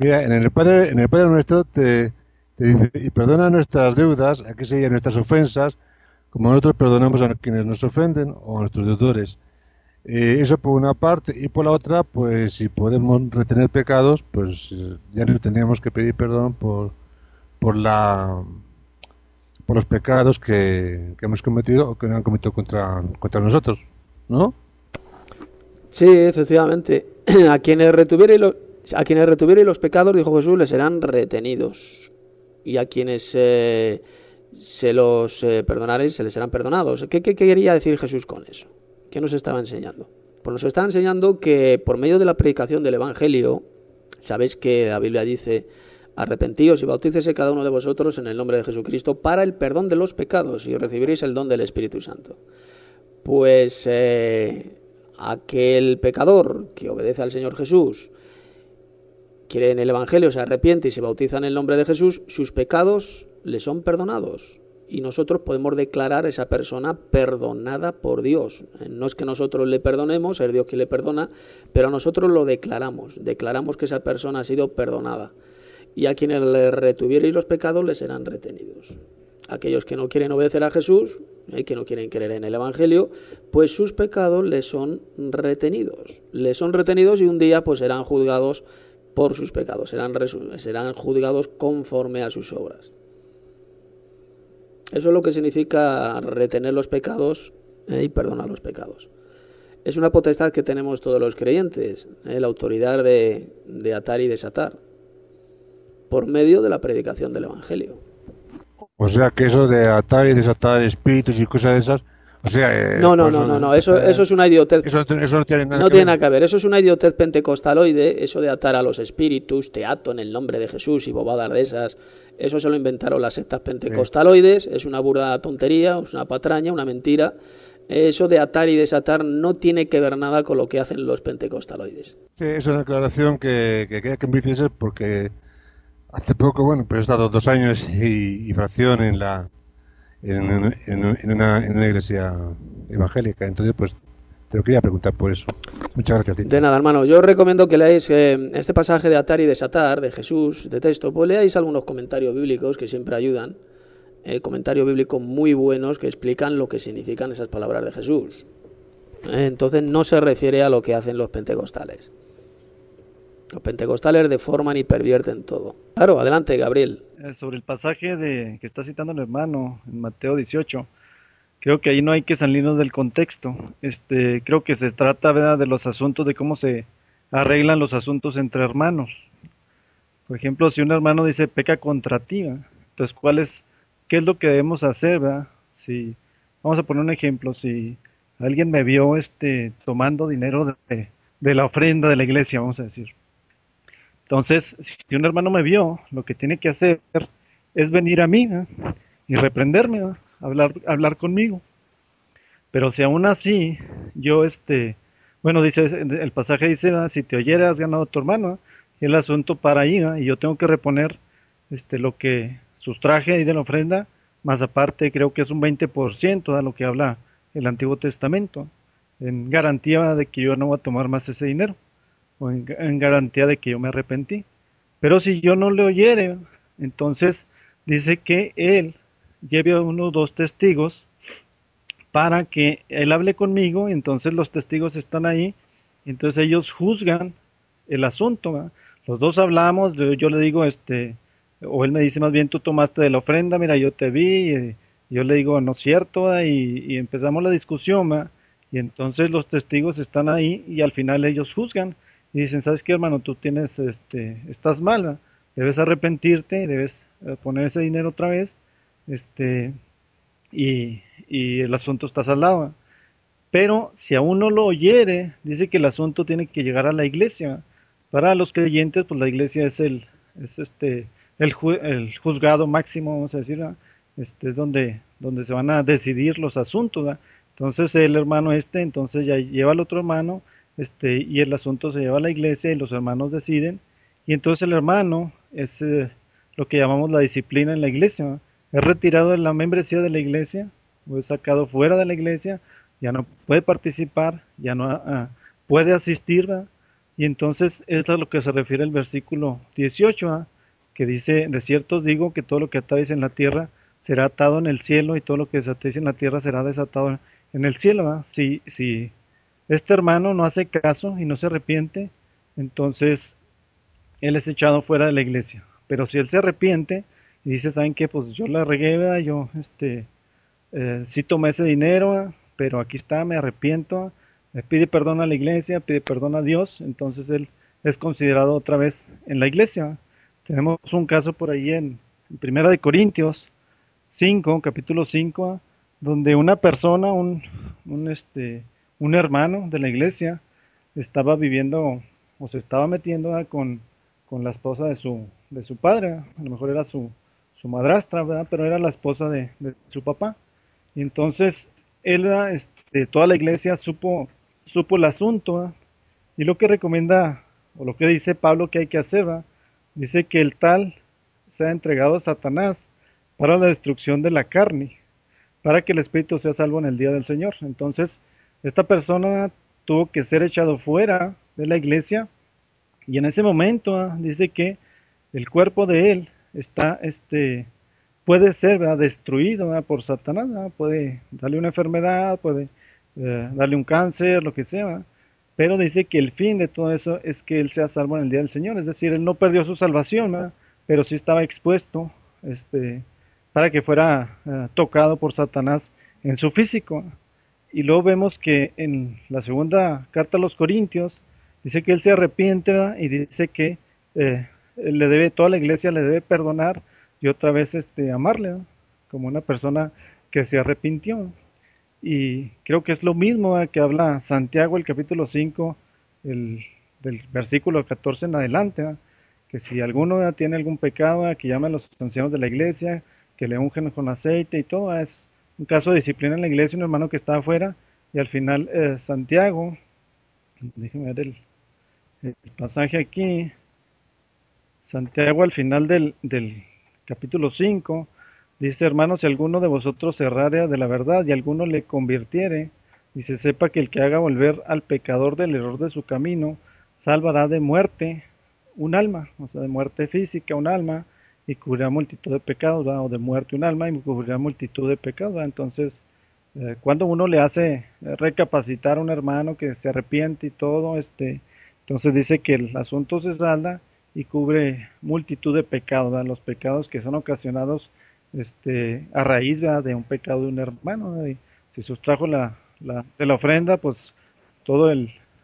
Mira, en el Padre Nuestro te dice, y perdona nuestras deudas, aquí serían nuestras ofensas, como nosotros perdonamos a quienes nos ofenden o a nuestros deudores. Eso por una parte, y por la otra, pues si podemos retener pecados, pues ya no tendríamos que pedir perdón por los pecados que hemos cometido o que no han cometido contra nosotros, ¿no? Sí, efectivamente. A quienes retuviereis los pecados, dijo Jesús, les serán retenidos. Y a quienes se los perdonareis, se les serán perdonados. ¿Qué quería decir Jesús con eso? ¿Qué nos estaba enseñando? Pues nos está enseñando que por medio de la predicación del Evangelio, sabéis que la Biblia dice, arrepentíos y bautícese cada uno de vosotros en el nombre de Jesucristo para el perdón de los pecados y recibiréis el don del Espíritu Santo. Pues aquel pecador que obedece al Señor Jesús, quiere en el Evangelio, se arrepiente y se bautiza en el nombre de Jesús, sus pecados le son perdonados. Y nosotros podemos declarar a esa persona perdonada por Dios. No es que nosotros le perdonemos, es Dios quien le perdona, pero nosotros lo declaramos que esa persona ha sido perdonada. Y a quienes le retuviereis los pecados les serán retenidos. Aquellos que no quieren obedecer a Jesús, que no quieren creer en el Evangelio, pues sus pecados les son retenidos. Les son retenidos y un día pues serán juzgados por sus pecados, serán juzgados conforme a sus obras. Eso es lo que significa retener los pecados y perdonar los pecados. Es una potestad que tenemos todos los creyentes, la autoridad de atar y desatar, por medio de la predicación del Evangelio. O sea que eso de atar y desatar espíritus y cosas de esas, o sea... No, eso es una idiotez. Eso no tiene nada No que tiene ver. nada que ver, eso es una idiotez pentecostaloide, eso de atar a los espíritus, te ato en el nombre de Jesús y bobadas de esas, eso se lo inventaron las sectas pentecostaloides, es una burda tontería, es una patraña, una mentira. Eso de atar y desatar no tiene que ver nada con lo que hacen los pentecostaloides. Sí, es una declaración que quería que me hiciese porque hace poco, bueno, pues he estado 2 años y fracción en una iglesia evangélica, entonces pues te lo quería preguntar por eso. Muchas gracias, Tito. De nada, hermano. Yo os recomiendo que leáis este pasaje de atar y desatar de Jesús, de texto, pues leáis algunos comentarios bíblicos que siempre ayudan, comentarios bíblicos muy buenos que explican lo que significan esas palabras de Jesús. Entonces no se refiere a lo que hacen los pentecostales. Los pentecostales deforman y pervierten todo. Claro, adelante, Gabriel. Sobre el pasaje que está citando el hermano en Mateo 18, creo que ahí no hay que salirnos del contexto. Creo que se trata, ¿verdad?, de los asuntos, de cómo se arreglan los asuntos entre hermanos. Por ejemplo, si un hermano dice peca contra ti, ¿verdad?, entonces qué es lo que debemos hacer, ¿verdad? Vamos a poner un ejemplo, si alguien me vio tomando dinero de la ofrenda de la iglesia, vamos a decir. Entonces, si un hermano me vio, lo que tiene que hacer es venir a mí, ¿verdad?, y reprenderme, ¿verdad?, hablar conmigo. Pero si aún así, yo, bueno, dice, el pasaje dice, ¿verdad?, si te oyere has ganado a tu hermano, y el asunto para ahí, ¿verdad?, y yo tengo que reponer lo que sustraje ahí de la ofrenda, más aparte creo que es un 20% de lo que habla el Antiguo Testamento, en garantía de que yo no voy a tomar más ese dinero, o en garantía de que yo me arrepentí. Pero si yo no le oyere, entonces dice que él lleve a uno o dos testigos para que él hable conmigo, y entonces los testigos están ahí, y entonces ellos juzgan el asunto, ¿verdad? Los dos hablamos, yo le digo, o él me dice más bien, tú tomaste de la ofrenda, mira, yo te vi, y yo le digo, no es cierto, ¿verdad?, y empezamos la discusión, ¿verdad?, y entonces los testigos están ahí, y al final ellos juzgan, y dicen, ¿sabes qué, hermano? Tú tienes, estás mal, ¿verdad?, debes arrepentirte, debes poner ese dinero otra vez, y el asunto está saldado, ¿verdad? Pero si aún no lo oyere, dice que el asunto tiene que llegar a la iglesia, ¿verdad? Para los creyentes, pues la iglesia es el juzgado máximo, vamos a decir, ¿verdad? Es donde se van a decidir los asuntos, ¿verdad? Entonces el hermano entonces ya lleva al otro hermano, y el asunto se lleva a la iglesia y los hermanos deciden, y entonces el hermano es lo que llamamos la disciplina en la iglesia, ¿verdad? Es retirado de la membresía de la iglesia, o es sacado fuera de la iglesia, ya no puede participar, ya no puede asistir, ¿verdad? Y entonces es a lo que se refiere el versículo 18, ¿verdad?, que dice, de cierto os digo que todo lo que atáis en la tierra será atado en el cielo, y todo lo que desatéis en la tierra será desatado en el cielo, ¿verdad? Si este hermano no hace caso y no se arrepiente, entonces él es echado fuera de la iglesia. Pero si él se arrepiente y dice, ¿saben qué? Pues yo la regué, ¿verdad?, yo sí tomé ese dinero, ¿verdad?, pero aquí está, me arrepiento, pide perdón a la iglesia, pide perdón a Dios, entonces él es considerado otra vez en la iglesia, ¿verdad? Tenemos un caso por ahí en Primera de Corintios 5, capítulo 5, ¿verdad?, donde una persona, un hermano de la iglesia, estaba viviendo o se estaba metiendo, ¿verdad?, con la esposa de su padre, ¿verdad? A lo mejor era su madrastra, ¿verdad?, pero era la esposa de su papá. Y entonces él, ¿verdad?, toda la iglesia supo el asunto, ¿verdad?, y lo que recomienda, o lo que dice Pablo que hay que hacer, ¿verdad?, dice que el tal sea entregado a Satanás para la destrucción de la carne, para que el espíritu sea salvo en el día del Señor. Entonces, esta persona tuvo que ser echado fuera de la iglesia, y en ese momento dice que el cuerpo de él está, puede ser, ¿verdad?, destruido, ¿verdad?, por Satanás, ¿verdad?, puede darle una enfermedad, puede darle un cáncer, lo que sea, ¿verdad?, pero dice que el fin de todo eso es que él sea salvo en el día del Señor, es decir, él no perdió su salvación, ¿verdad?, pero sí estaba expuesto para que fuera tocado por Satanás en su físico. Y luego vemos que en la segunda carta a los Corintios dice que él se arrepiente, ¿verdad? Y dice que toda la iglesia le debe perdonar y otra vez amarle, ¿verdad? Como una persona que se arrepintió. Y creo que es lo mismo, ¿verdad?, que habla Santiago, el capítulo 5, del versículo 14 en adelante, ¿verdad?, que si alguno, ¿verdad?, tiene algún pecado, ¿verdad?, que llame a los ancianos de la iglesia, que le ungen con aceite y todo, ¿verdad? Es un caso de disciplina en la iglesia, un hermano que está afuera, y al final Santiago, déjeme ver el pasaje aquí, Santiago al final del capítulo 5, dice: hermanos, si alguno de vosotros se errare de la verdad y alguno le convirtiere, dice, sepa que el que haga volver al pecador del error de su camino, salvará de muerte un alma, o sea, de muerte física un alma, y cubrirá multitud de pecados, ¿verdad? O de muerte un alma y cubrirá multitud de pecados, ¿verdad? Entonces, cuando uno le hace recapacitar a un hermano que se arrepiente y todo, entonces dice que el asunto se salda y cubre multitud de pecados, ¿verdad? Los pecados que son ocasionados a raíz, ¿verdad?, de un pecado de un hermano, ¿verdad? Y si sustrajo de la ofrenda, pues todo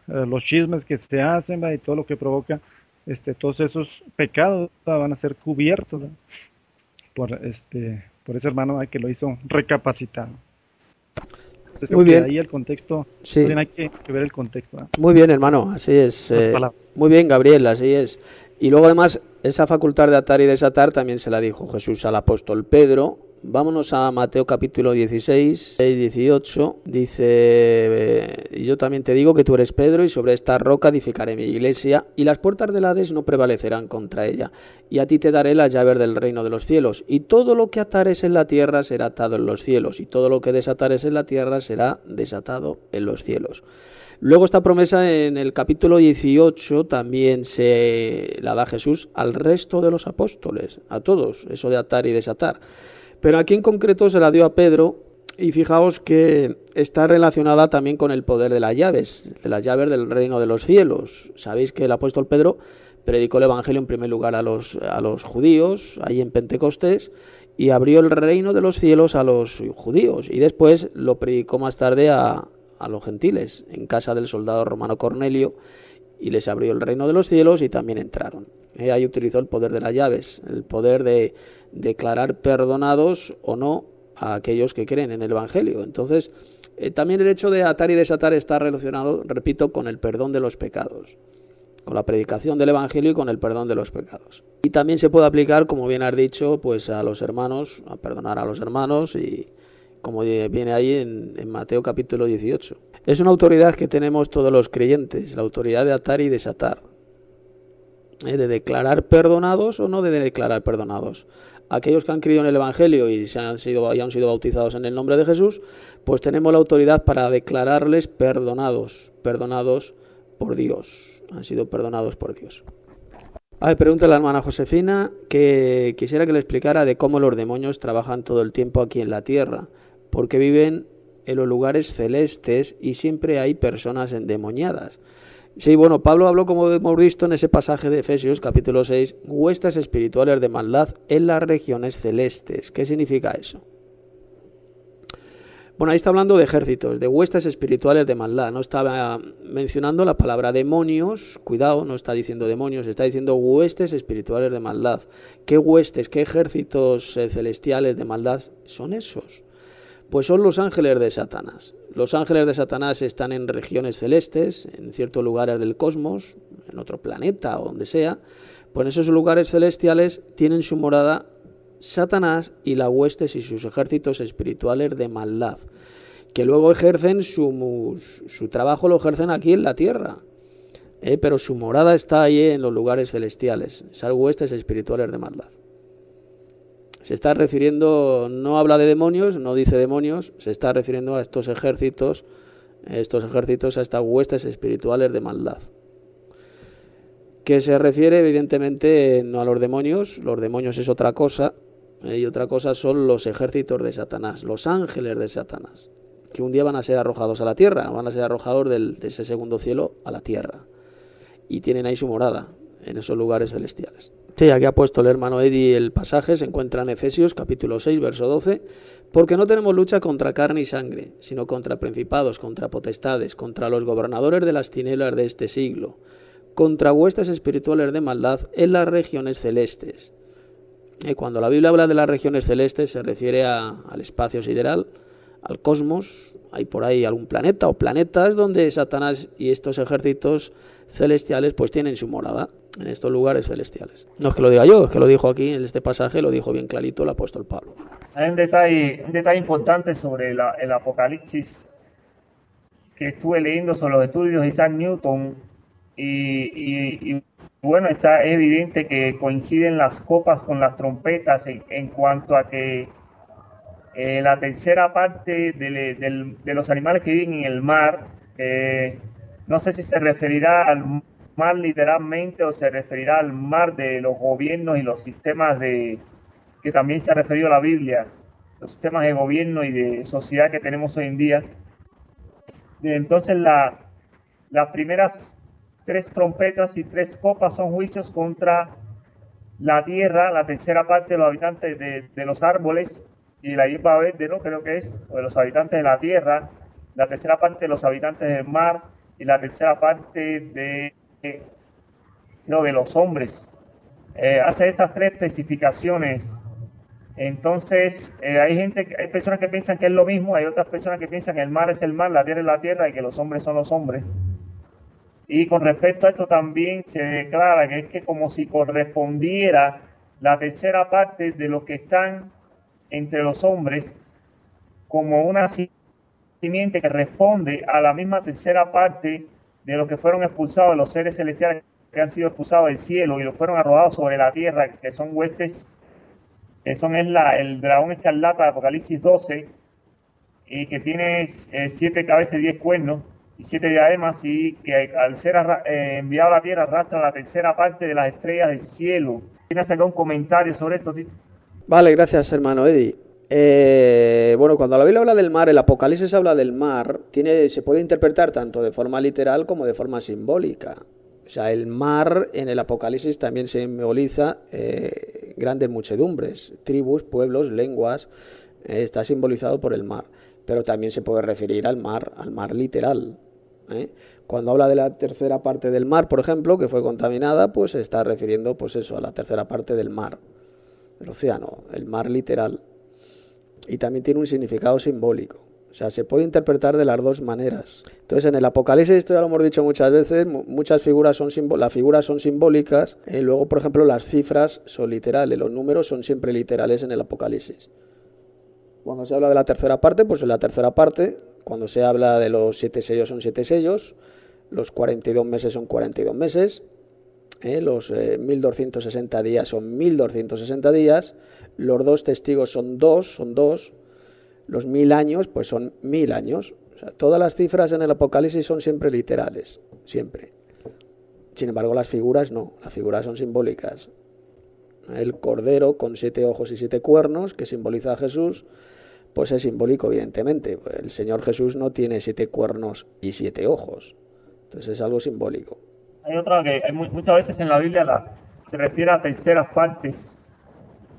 los chismes que se hacen, ¿verdad?, y todo lo que provoca todos esos pecados, ¿verdad?, van a ser cubiertos, ¿verdad?, por ese hermano, ¿verdad?, que lo hizo recapacitado. Entonces, Muy bien. ahí el contexto, Sí. hay que ver el contexto, ¿verdad? Muy bien, hermano, así es. Las palabras. Muy bien, Gabriel, así es. Y luego además, esa facultad de atar y desatar también se la dijo Jesús al apóstol Pedro. Vámonos a Mateo capítulo 16, 18. Dice, y yo también te digo que tú eres Pedro, y sobre esta roca edificaré mi iglesia, y las puertas del Hades no prevalecerán contra ella. Y a ti te daré las llaves del reino de los cielos. Y todo lo que atares en la tierra será atado en los cielos, y todo lo que desatares en la tierra será desatado en los cielos. Luego esta promesa en el capítulo 18 también se la da Jesús al resto de los apóstoles, a todos, eso de atar y desatar. Pero aquí en concreto se la dio a Pedro, y fijaos que está relacionada también con el poder de las llaves del reino de los cielos. Sabéis que el apóstol Pedro predicó el evangelio en primer lugar a los judíos, ahí en Pentecostés, y abrió el reino de los cielos a los judíos, y después lo predicó más tarde a los gentiles, en casa del soldado romano Cornelio, y les abrió el reino de los cielos y también entraron. Ahí utilizó el poder de las llaves, el poder de declarar perdonados o no a aquellos que creen en el evangelio. Entonces, también el hecho de atar y desatar está relacionado, repito, con el perdón de los pecados, con la predicación del evangelio y con el perdón de los pecados. Y también se puede aplicar, como bien has dicho, pues a los hermanos, a perdonar a los hermanos, y como viene ahí en Mateo capítulo 18. Es una autoridad que tenemos todos los creyentes, la autoridad de atar y desatar, de declarar perdonados o no de declarar perdonados. Aquellos que han creído en el evangelio y han sido bautizados en el nombre de Jesús, pues tenemos la autoridad para declararles perdonados por Dios, han sido perdonados por Dios. A ver, pregunta la hermana Josefina, que quisiera que le explicara de cómo los demonios trabajan todo el tiempo aquí en la tierra, porque viven en los lugares celestes y siempre hay personas endemoniadas. Sí, bueno, Pablo habló, como hemos visto en ese pasaje de Efesios capítulo 6, huestes espirituales de maldad en las regiones celestes. ¿Qué significa eso? Bueno, ahí está hablando de ejércitos, de huestes espirituales de maldad. No estaba mencionando la palabra demonios, cuidado, no está diciendo demonios, está diciendo huestes espirituales de maldad. ¿Qué huestes, qué ejércitos celestiales de maldad son esos? Pues son los ángeles de Satanás. Los ángeles de Satanás están en regiones celestes, en ciertos lugares del cosmos, en otro planeta o donde sea. Pues en esos lugares celestiales tienen su morada Satanás y las huestes y sus ejércitos espirituales de maldad, que luego ejercen su trabajo, lo ejercen aquí en la tierra, pero su morada está ahí en los lugares celestiales, esas huestes espirituales de maldad. Se está refiriendo, no habla de demonios, no dice demonios, se está refiriendo a estos ejércitos, a estas huestes espirituales de maldad. Que se refiere evidentemente no a los demonios es otra cosa, y otra cosa son los ejércitos de Satanás, los ángeles de Satanás, que un día van a ser arrojados a la tierra, van a ser arrojados de ese segundo cielo a la tierra, y tienen ahí su morada, en esos lugares celestiales. Sí, aquí ha puesto el hermano Eddie el pasaje, se encuentra en Efesios capítulo 6, verso 12, porque no tenemos lucha contra carne y sangre, sino contra principados, contra potestades, contra los gobernadores de las tinieblas de este siglo, contra huestes espirituales de maldad en las regiones celestes. Cuando la Biblia habla de las regiones celestes se refiere al espacio sideral, al cosmos. Hay por ahí algún planeta o planetas donde Satanás y estos ejércitos celestiales pues tienen su morada, en estos lugares celestiales. No es que lo diga yo, es que lo dijo aquí en este pasaje, lo dijo bien clarito el apóstol Pablo. Hay un detalle importante sobre el Apocalipsis que estuve leyendo sobre los estudios de Isaac Newton y bueno, está evidente que coinciden las copas con las trompetas en cuanto a que la tercera parte de los animales que viven en el mar, no sé si se referirá al mar literalmente o se referirá al mar de los gobiernos y los sistemas que también se ha referido a la Biblia, los sistemas de gobierno y de sociedad que tenemos hoy en día. Entonces las primeras 3 trompetas y 3 copas son juicios contra la tierra, la tercera parte de los habitantes de los árboles y la hierba verde, ¿no? Creo que es, o de los habitantes de la tierra, la tercera parte de los habitantes del mar y la tercera parte de los hombres. Hace estas 3 especificaciones. Entonces, hay personas que piensan que es lo mismo, hay otras personas que piensan que el mar es el mar, la tierra es la tierra y que los hombres son los hombres. Y con respecto a esto también se declara que es que como si correspondiera la tercera parte de los que están entre los hombres como una simiente que responde a la misma tercera parte de los que fueron expulsados, de los seres celestiales que han sido expulsados del cielo y los fueron arrojados sobre la tierra, que son huestes, que son el dragón escarlata de Apocalipsis 12, y que tiene 7 cabezas y 10 cuernos y 7 diademas, y que al ser enviado a la tierra arrastra la tercera parte de las estrellas del cielo. ¿Tienes algún comentario sobre esto, Tito? Vale, gracias hermano Eddie. Bueno, cuando la Biblia habla del mar, el Apocalipsis habla del mar, se puede interpretar tanto de forma literal como de forma simbólica. O sea, el mar en el Apocalipsis también simboliza grandes muchedumbres, tribus, pueblos, lenguas, está simbolizado por el mar. Pero también se puede referir al mar literal. Cuando habla de la tercera parte del mar, por ejemplo, que fue contaminada, pues se está refiriendo pues eso, a la tercera parte del mar, el océano, el mar literal. Y también tiene un significado simbólico. O sea, se puede interpretar de las dos maneras. Entonces, en el Apocalipsis, esto ya lo hemos dicho muchas veces, muchas figuras las figuras son simbólicas. Luego, por ejemplo, las cifras son literales, los números son siempre literales en el Apocalipsis. Cuando se habla de la tercera parte, pues en la tercera parte, cuando se habla de los 7 sellos son 7 sellos, los 42 meses son 42 meses, los 1260 días son 1260 días, los 2 testigos son dos, los 1000 años pues son 1000 años. O sea, todas las cifras en el Apocalipsis son siempre literales, siempre. Sin embargo, las figuras no, las figuras son simbólicas. El cordero con 7 ojos y 7 cuernos, que simboliza a Jesús, pues es simbólico, evidentemente. El Señor Jesús no tiene 7 cuernos y 7 ojos. Entonces es algo simbólico. Hay otra que muchas veces en la Biblia se refiere a terceras partes.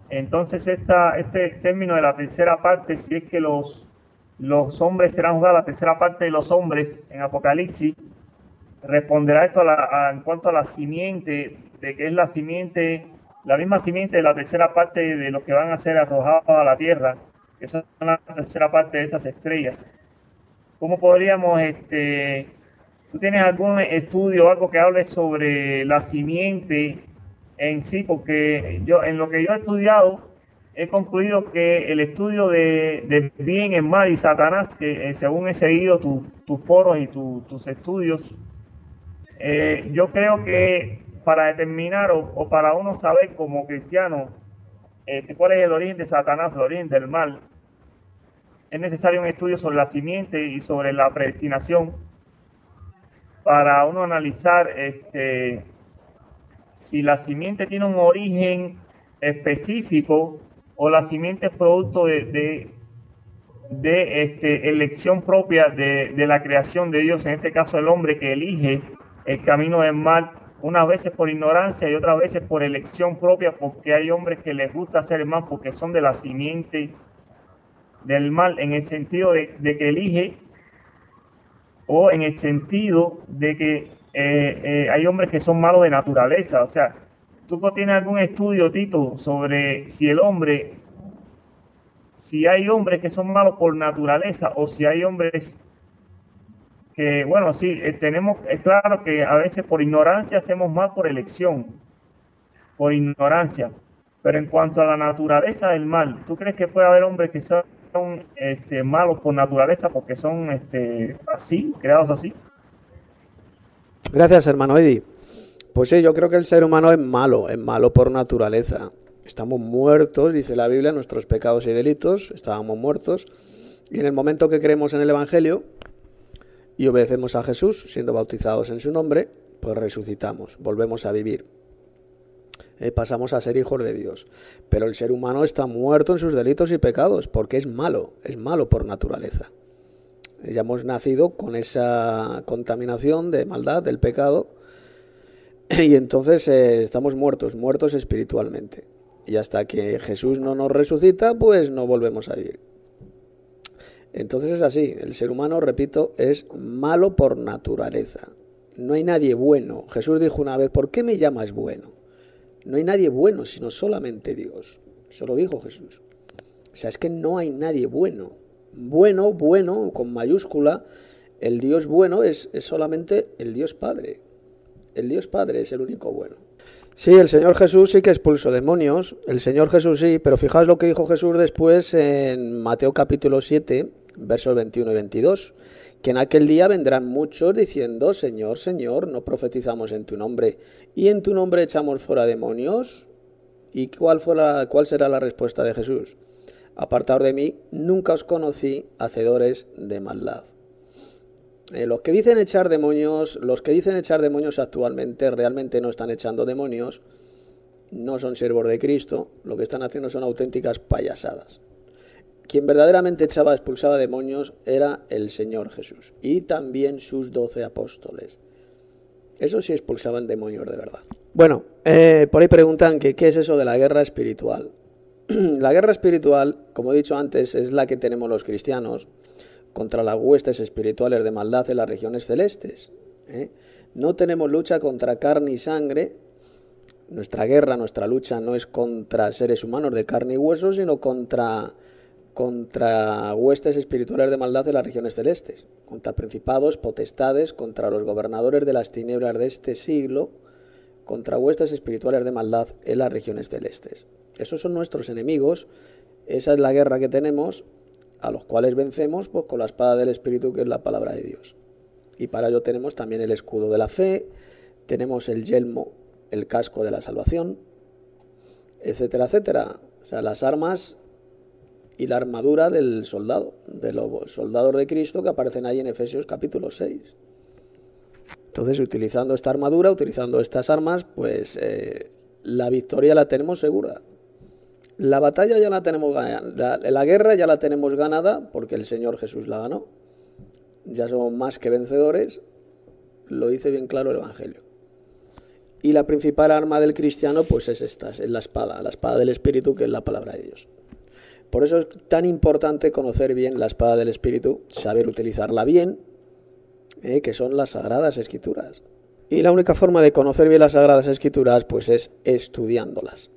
Entonces este término de la tercera parte, si es que los hombres serán juzgados, la tercera parte de los hombres en Apocalipsis, responderá esto en cuanto a la simiente, de que es la misma simiente de la tercera parte de los que van a ser arrojados a la tierra, que son la tercera parte de esas estrellas. ¿Cómo podríamos, tú tienes algún estudio o algo que hable sobre la simiente en sí? Porque en lo que yo he estudiado, he concluido que el estudio de bien, el mal y Satanás, que según he seguido tus foros y tus estudios, yo creo que para determinar o para uno saber como cristiano cuál es el origen de Satanás, el origen del mal, es necesario un estudio sobre la simiente y sobre la predestinación para uno analizar si la simiente tiene un origen específico o la simiente es producto de elección propia de la creación de Dios, en este caso el hombre que elige el camino del mal unas veces por ignorancia y otras veces por elección propia, porque hay hombres que les gusta hacer el mal porque son de la simiente del mal, en el sentido de que elige, o en el sentido de que hay hombres que son malos de naturaleza. O sea, ¿tú tienes algún estudio, Tito, sobre si hay hombres que son malos por naturaleza o si hay hombres que, bueno, sí, es claro que a veces por ignorancia hacemos mal por elección, por ignorancia, pero en cuanto a la naturaleza del mal, ¿tú crees que puede haber hombres que son malos por naturaleza porque son así, creados así? Gracias, hermano Eddie. Pues sí, yo creo que el ser humano es malo por naturaleza. Estamos muertos, dice la Biblia, nuestros pecados y delitos, estábamos muertos. Y en el momento que creemos en el Evangelio y obedecemos a Jesús, siendo bautizados en su nombre, pues resucitamos, volvemos a vivir. Pasamos a ser hijos de Dios. Pero el ser humano está muerto en sus delitos y pecados, porque es malo por naturaleza. Ya hemos nacido con esa contaminación de maldad, del pecado, y entonces estamos muertos espiritualmente. Y hasta que Jesús no nos resucita, pues no volvemos a vivir. Entonces es así, el ser humano, repito, es malo por naturaleza. No hay nadie bueno. Jesús dijo una vez, ¿por qué me llamas bueno? No hay nadie bueno, sino solamente Dios. Eso lo dijo Jesús. O sea, es que no hay nadie bueno. Bueno, con mayúscula, el Dios bueno es solamente el Dios Padre. El Dios Padre es el único bueno. Sí, el Señor Jesús sí que expulsó demonios, el Señor Jesús sí, pero fijaos lo que dijo Jesús después en Mateo capítulo 7, versos 21 y 22, que en aquel día vendrán muchos diciendo, Señor, Señor, no profetizamos en tu nombre, y en tu nombre echamos fuera demonios. ¿Y cuál será la respuesta de Jesús? Apartaos de mí, nunca os conocí, hacedores de maldad. Los que dicen echar demonios actualmente realmente no están echando demonios, no son siervos de Cristo, lo que están haciendo son auténticas payasadas. Quien verdaderamente expulsaba demonios era el Señor Jesús y también sus 12 apóstoles. Esos sí expulsaban demonios de verdad. Bueno, por ahí preguntan que qué es eso de la guerra espiritual. La guerra espiritual, como he dicho antes, es la que tenemos los cristianos contra las huestes espirituales de maldad en las regiones celestes. No tenemos lucha contra carne y sangre. Nuestra guerra, nuestra lucha no es contra seres humanos de carne y hueso, sino contra huestes espirituales de maldad en las regiones celestes, contra principados, potestades, contra los gobernadores de las tinieblas de este siglo, contra huestes espirituales de maldad en las regiones celestes. Esos son nuestros enemigos, esa es la guerra que tenemos, a los cuales vencemos pues con la espada del Espíritu, que es la palabra de Dios. Y para ello tenemos también el escudo de la fe, tenemos el yelmo, el casco de la salvación, etcétera, etcétera. O sea, las armas y la armadura del soldado, de los soldados de Cristo que aparecen ahí en Efesios capítulo 6. Entonces, utilizando esta armadura, utilizando estas armas, pues la victoria la tenemos segura. La batalla ya la tenemos ganada, la guerra ya la tenemos ganada porque el Señor Jesús la ganó. Ya somos más que vencedores, lo dice bien claro el Evangelio. Y la principal arma del cristiano pues es esta, es la espada del Espíritu, que es la palabra de Dios. Por eso es tan importante conocer bien la espada del Espíritu, saber utilizarla bien, que son las Sagradas Escrituras. Y la única forma de conocer bien las Sagradas Escrituras pues es estudiándolas.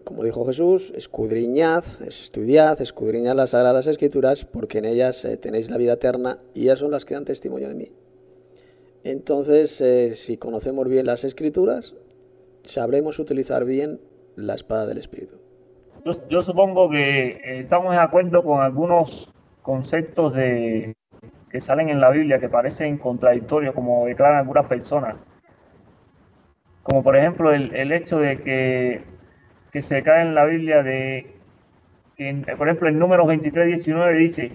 Como dijo Jesús, estudiad las Sagradas Escrituras, porque en ellas tenéis la vida eterna y ellas son las que dan testimonio de mí. Entonces, si conocemos bien las Escrituras, sabremos utilizar bien la espada del Espíritu. Yo supongo que estamos de acuerdo con algunos conceptos que salen en la Biblia que parecen contradictorios, como declaran algunas personas. Como por ejemplo el hecho de que se cae en la Biblia por ejemplo, en Números 23:19 dice,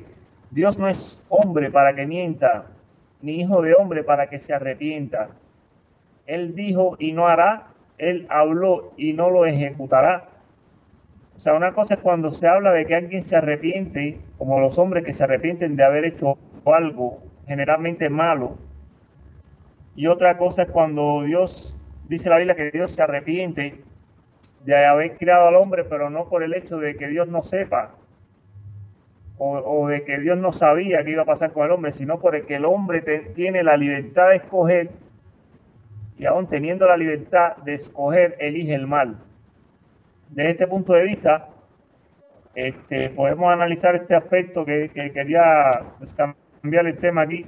Dios no es hombre para que mienta, ni hijo de hombre para que se arrepienta. Él dijo y no hará, él habló y no lo ejecutará. O sea, una cosa es cuando se habla de que alguien se arrepiente, como los hombres que se arrepienten de haber hecho algo generalmente malo, y otra cosa es cuando Dios, dice la Biblia que Dios se arrepiente de haber creado al hombre, pero no por el hecho de que Dios no sepa o de que Dios no sabía qué iba a pasar con el hombre, sino porque el hombre tiene la libertad de escoger, y aún teniendo la libertad de escoger, elige el mal. Desde este punto de vista, podemos analizar este aspecto que quería cambiar el tema aquí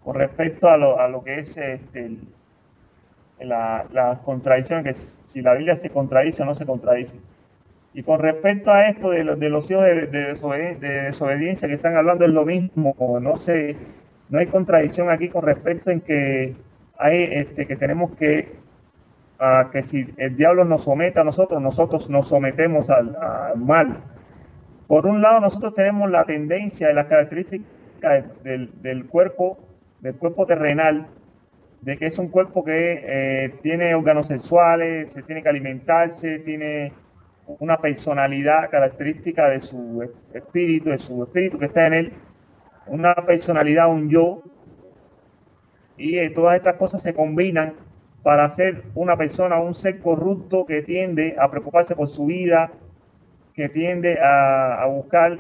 con respecto a lo que es la contradicción, que si la Biblia se contradice o no se contradice. Y con respecto a esto de los hijos de desobediencia que están hablando, es lo mismo. No hay contradicción aquí con respecto en que hay que tenemos que si el diablo nos somete a nosotros nos sometemos al mal. Por un lado, nosotros tenemos la tendencia de las características del cuerpo terrenal, de que es un cuerpo que tiene órganos sexuales, se tiene que alimentarse, tiene una personalidad característica de su espíritu que está en él, una personalidad, un yo, y todas estas cosas se combinan para ser una persona, un ser corrupto que tiende a preocuparse por su vida, que tiende a buscar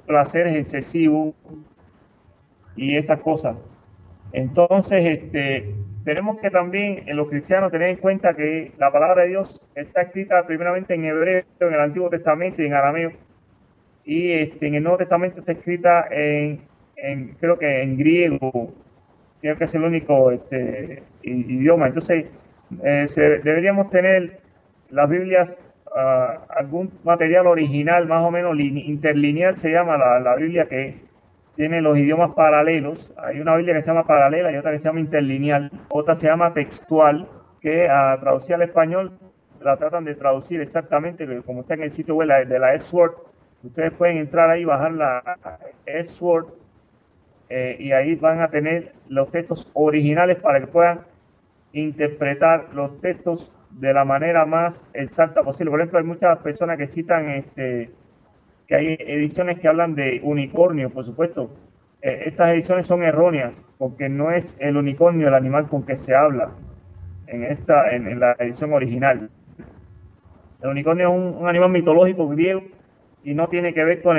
placeres excesivos y esas cosas. Entonces, tenemos que también en los cristianos tener en cuenta que la palabra de Dios está escrita primeramente en hebreo, en el Antiguo Testamento y en arameo, y en el Nuevo Testamento está escrita creo que en griego. Creo que es el único idioma. Entonces, deberíamos tener las Biblias, algún material original, más o menos interlineal se llama la Biblia, que tiene los idiomas paralelos. Hay una Biblia que se llama paralela y otra que se llama interlineal. Otra se llama textual, que traducida al español la tratan de traducir exactamente, como está en el sitio web de la S-Word. Ustedes pueden entrar ahí, bajar la S-Word, y ahí van a tener los textos originales para que puedan interpretar los textos de la manera más exacta posible. Por ejemplo, hay muchas personas que citan que hay ediciones que hablan de unicornio, por supuesto. Estas ediciones son erróneas, porque no es el unicornio el animal con que se habla en la edición original. El unicornio es un animal mitológico griego y no tiene que ver con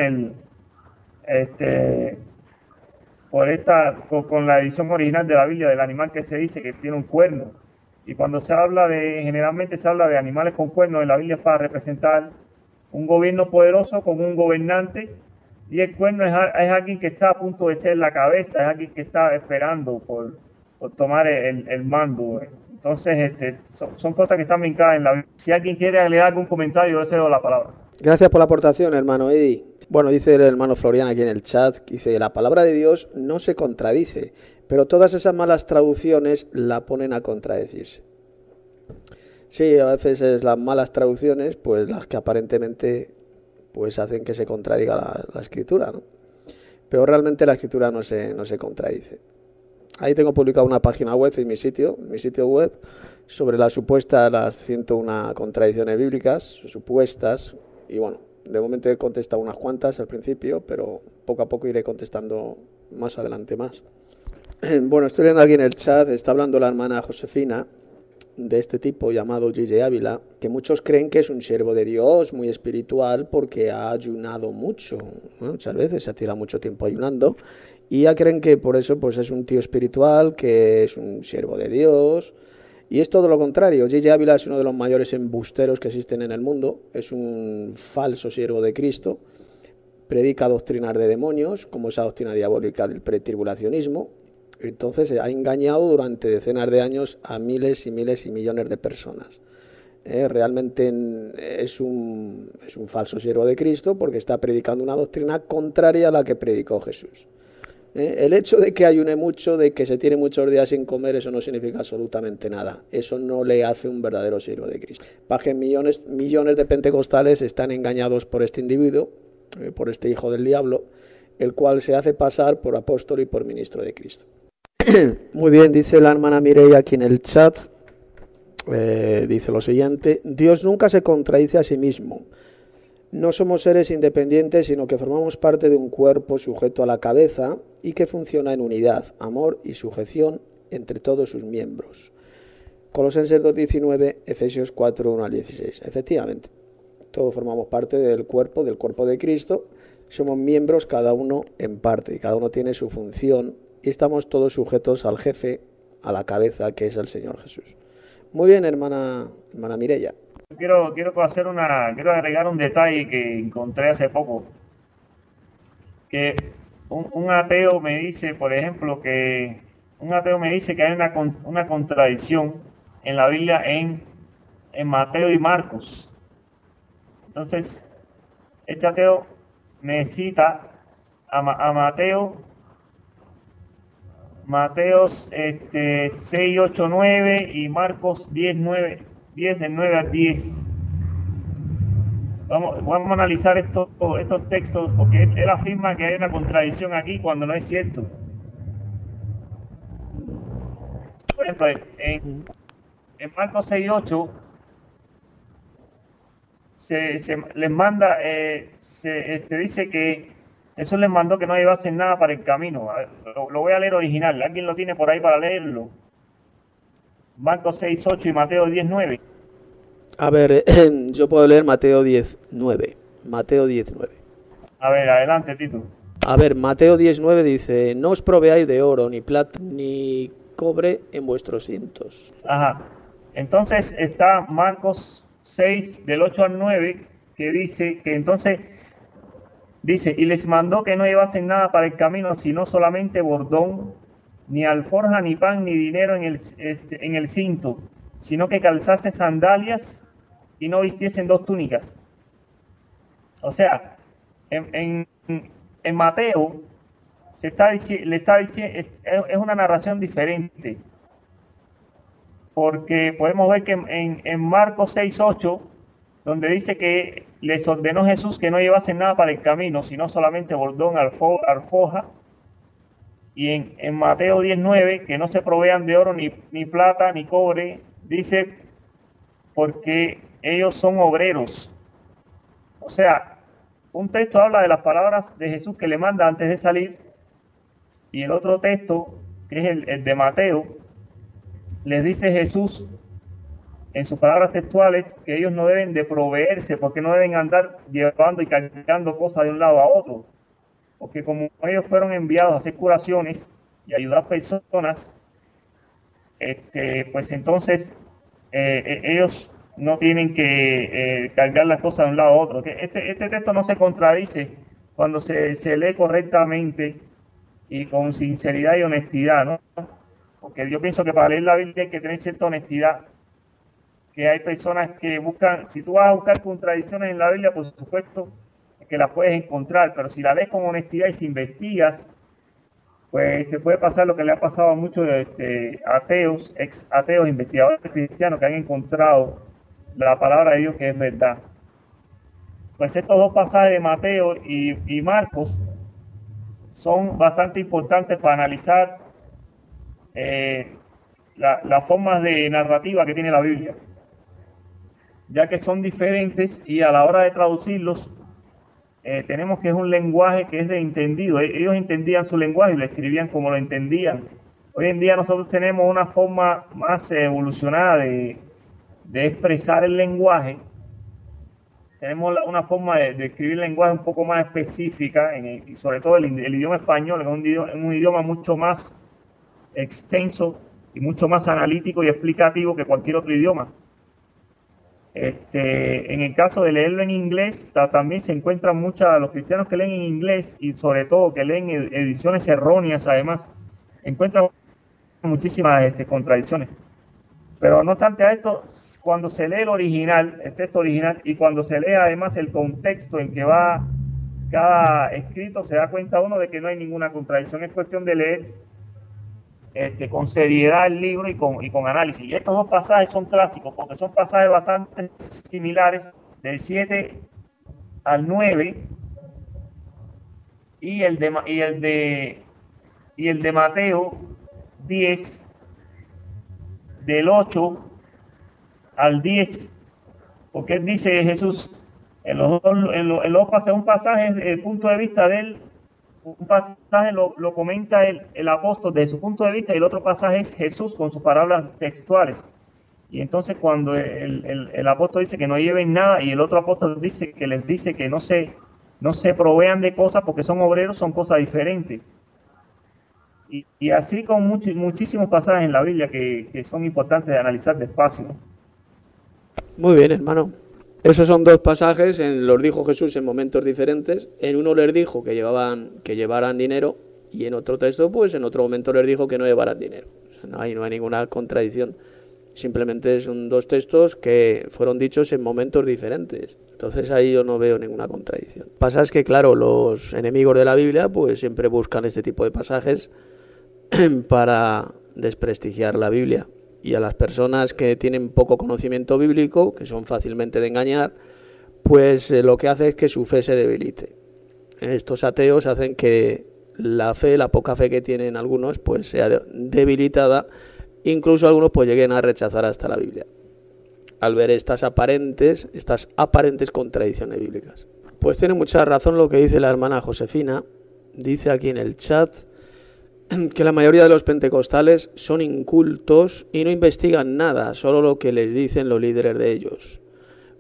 con la edición original de la Biblia, del animal que se dice que tiene un cuerno. Y cuando generalmente se habla de animales con cuernos en la Biblia, para representar un gobierno poderoso con un gobernante, y el cuerno es alguien que está a punto de ser la cabeza, es alguien que está esperando por tomar el mando. Entonces, son cosas que están vincadas en la Biblia. Si alguien quiere agregar algún comentario, yo cedo la palabra. Gracias por la aportación, hermano Eddie. Bueno, dice el hermano Florian aquí en el chat, dice, la palabra de Dios no se contradice, pero todas esas malas traducciones la ponen a contradecirse. Sí, a veces es las malas traducciones, pues las que aparentemente pues hacen que se contradiga la escritura, ¿no? Pero realmente la escritura no se contradice. Ahí tengo publicado una página web en mi sitio web, sobre las 101 contradicciones bíblicas, supuestas, y bueno, de momento he contestado unas cuantas al principio, pero poco a poco iré contestando más adelante más. Bueno, estoy viendo aquí en el chat, está hablando la hermana Josefina de este tipo llamado J.J. Ávila, que muchos creen que es un siervo de Dios, muy espiritual, porque ha ayunado mucho, ¿no? Muchas veces se ha tirado mucho tiempo ayunando, y ya creen que por eso pues es un tío espiritual, que es un siervo de Dios. Y es todo lo contrario. J.J. Ávila es uno de los mayores embusteros que existen en el mundo. Es un falso siervo de Cristo. Predica doctrinas de demonios, como esa doctrina diabólica del pretribulacionismo. Entonces ha engañado durante decenas de años a miles y miles y millones de personas. Realmente es un falso siervo de Cristo porque está predicando una doctrina contraria a la que predicó Jesús. El hecho de que ayune mucho, de que se tiene muchos días sin comer, eso no significa absolutamente nada. Eso no le hace un verdadero siervo de Cristo. Para que millones de pentecostales están engañados por este individuo, por este hijo del diablo, el cual se hace pasar por apóstol y por ministro de Cristo. Muy bien, dice la hermana Mireia aquí en el chat, dice lo siguiente: Dios nunca se contradice a sí mismo. No somos seres independientes, sino que formamos parte de un cuerpo sujeto a la cabeza y que funciona en unidad, amor y sujeción entre todos sus miembros. Colosenses 2:19, Efesios 4:1 al 16. Efectivamente, todos formamos parte del cuerpo de Cristo, somos miembros cada uno en parte, y cada uno tiene su función, y estamos todos sujetos al jefe, a la cabeza, que es el Señor Jesús. Muy bien, hermana Mireia. Quiero agregar un detalle que encontré hace poco, que un ateo me dice, por ejemplo, que hay una contradicción en la Biblia en Mateo y Marcos. Entonces, este ateo me cita a Mateos 6, 8, 9 y Marcos 10, 10 del 9 al 10. Vamos a analizar estos textos, porque él afirma que hay una contradicción aquí cuando no es cierto. Por ejemplo, en Marcos 6, 8 les manda, dice que Jesús les mandó que no llevasen nada para el camino. Lo voy a leer original. ¿Alguien lo tiene por ahí para leerlo? Marcos 6, 8 y Mateo 10, 9. A ver, yo puedo leer Mateo 10:9. Mateo 10:9. A ver, adelante, Tito. A ver, Mateo 10:9 dice: no os proveáis de oro, ni plata, ni cobre en vuestros cintos. Ajá. Entonces está Marcos 6, del 8 al 9, que dice que entonces, dice, y les mandó que no llevasen nada para el camino, sino solamente bordón, ni alforja, ni pan, ni dinero en el cinto, sino que calzase sandalias y no vistiesen dos túnicas. O sea, en Mateo le está diciendo, es una narración diferente, porque podemos ver que en Marcos 6, 8, donde dice que les ordenó Jesús que no llevasen nada para el camino, sino solamente bordón, alforja, y en Mateo 10, 9, que no se provean de oro, ni plata, ni cobre, dice, porque ellos son obreros. O sea, un texto habla de las palabras de Jesús que le manda antes de salir, y el otro texto, que es el de Mateo, les dice Jesús en sus palabras textuales que ellos no deben de proveerse, porque no deben andar llevando y cargando cosas de un lado a otro, porque como ellos fueron enviados a hacer curaciones y ayudar a personas, pues entonces ellos no tienen que cargar las cosas de un lado a otro. Este texto no se contradice cuando se lee correctamente y con sinceridad y honestidad, ¿no? Porque yo pienso que para leer la Biblia hay que tener cierta honestidad, que hay personas que buscan, si tú vas a buscar contradicciones en la Biblia, por supuesto que las puedes encontrar, pero si la lees con honestidad y si investigas, pues te puede pasar lo que le ha pasado a muchos ateos, ex ateos, investigadores cristianos que han encontrado la palabra de Dios que es verdad. Pues estos dos pasajes de Mateo y Marcos son bastante importantes para analizar las formas de narrativa que tiene la Biblia, ya que son diferentes y a la hora de traducirlos tenemos que es un lenguaje que es de entendido. Ellos entendían su lenguaje y lo escribían como lo entendían. Hoy en día nosotros tenemos una forma más evolucionada de expresar el lenguaje. Tenemos una forma de escribir el lenguaje un poco más específica, y sobre todo el idioma español es un idioma mucho más extenso y mucho más analítico y explicativo que cualquier otro idioma. En el caso de leerlo en inglés, también se encuentran los cristianos que leen en inglés y sobre todo que leen ediciones erróneas, además, encuentran muchísimas contradicciones. Pero no obstante a esto, cuando se lee el texto original, y cuando se lee además el contexto en que va cada escrito, se da cuenta uno de que no hay ninguna contradicción. Es cuestión de leer con seriedad el libro y con análisis. Y estos dos pasajes son clásicos porque son pasajes bastante similares, del 7 al 9, y el de Mateo 10, del 8 al 10, porque él dice Jesús en los dos pasajes, un pasaje desde el punto de vista del un pasaje lo comenta el apóstol desde su punto de vista y el otro pasaje es Jesús con sus palabras textuales. Y entonces cuando el apóstol dice que no lleven nada y el otro apóstol dice que les dice que no se provean de cosas porque son obreros, son cosas diferentes. Y así con muchísimos pasajes en la Biblia que son importantes de analizar despacio. Muy bien, hermano. Esos son dos pasajes, los dijo Jesús en momentos diferentes. En uno les dijo que llevaran dinero y en otro texto, pues en otro momento les dijo que no llevaran dinero. O sea, no hay ninguna contradicción. Simplemente son dos textos que fueron dichos en momentos diferentes. Entonces ahí yo no veo ninguna contradicción. Pasa es que, claro, los enemigos de la Biblia pues siempre buscan este tipo de pasajes para desprestigiar la Biblia. Y a las personas que tienen poco conocimiento bíblico, que son fácilmente de engañar, pues lo que hace es que su fe se debilite. Estos ateos hacen que la poca fe que tienen algunos, pues sea debilitada. Incluso algunos pues lleguen a rechazar hasta la Biblia, al ver estas aparentes contradicciones bíblicas. Pues tiene mucha razón lo que dice la hermana Josefina. Dice aquí en el chat que la mayoría de los pentecostales son incultos y no investigan nada, solo lo que les dicen los líderes de ellos,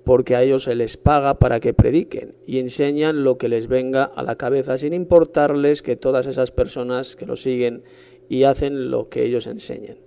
porque a ellos se les paga para que prediquen y enseñan lo que les venga a la cabeza, sin importarles que todas esas personas que los siguen y hacen lo que ellos enseñen.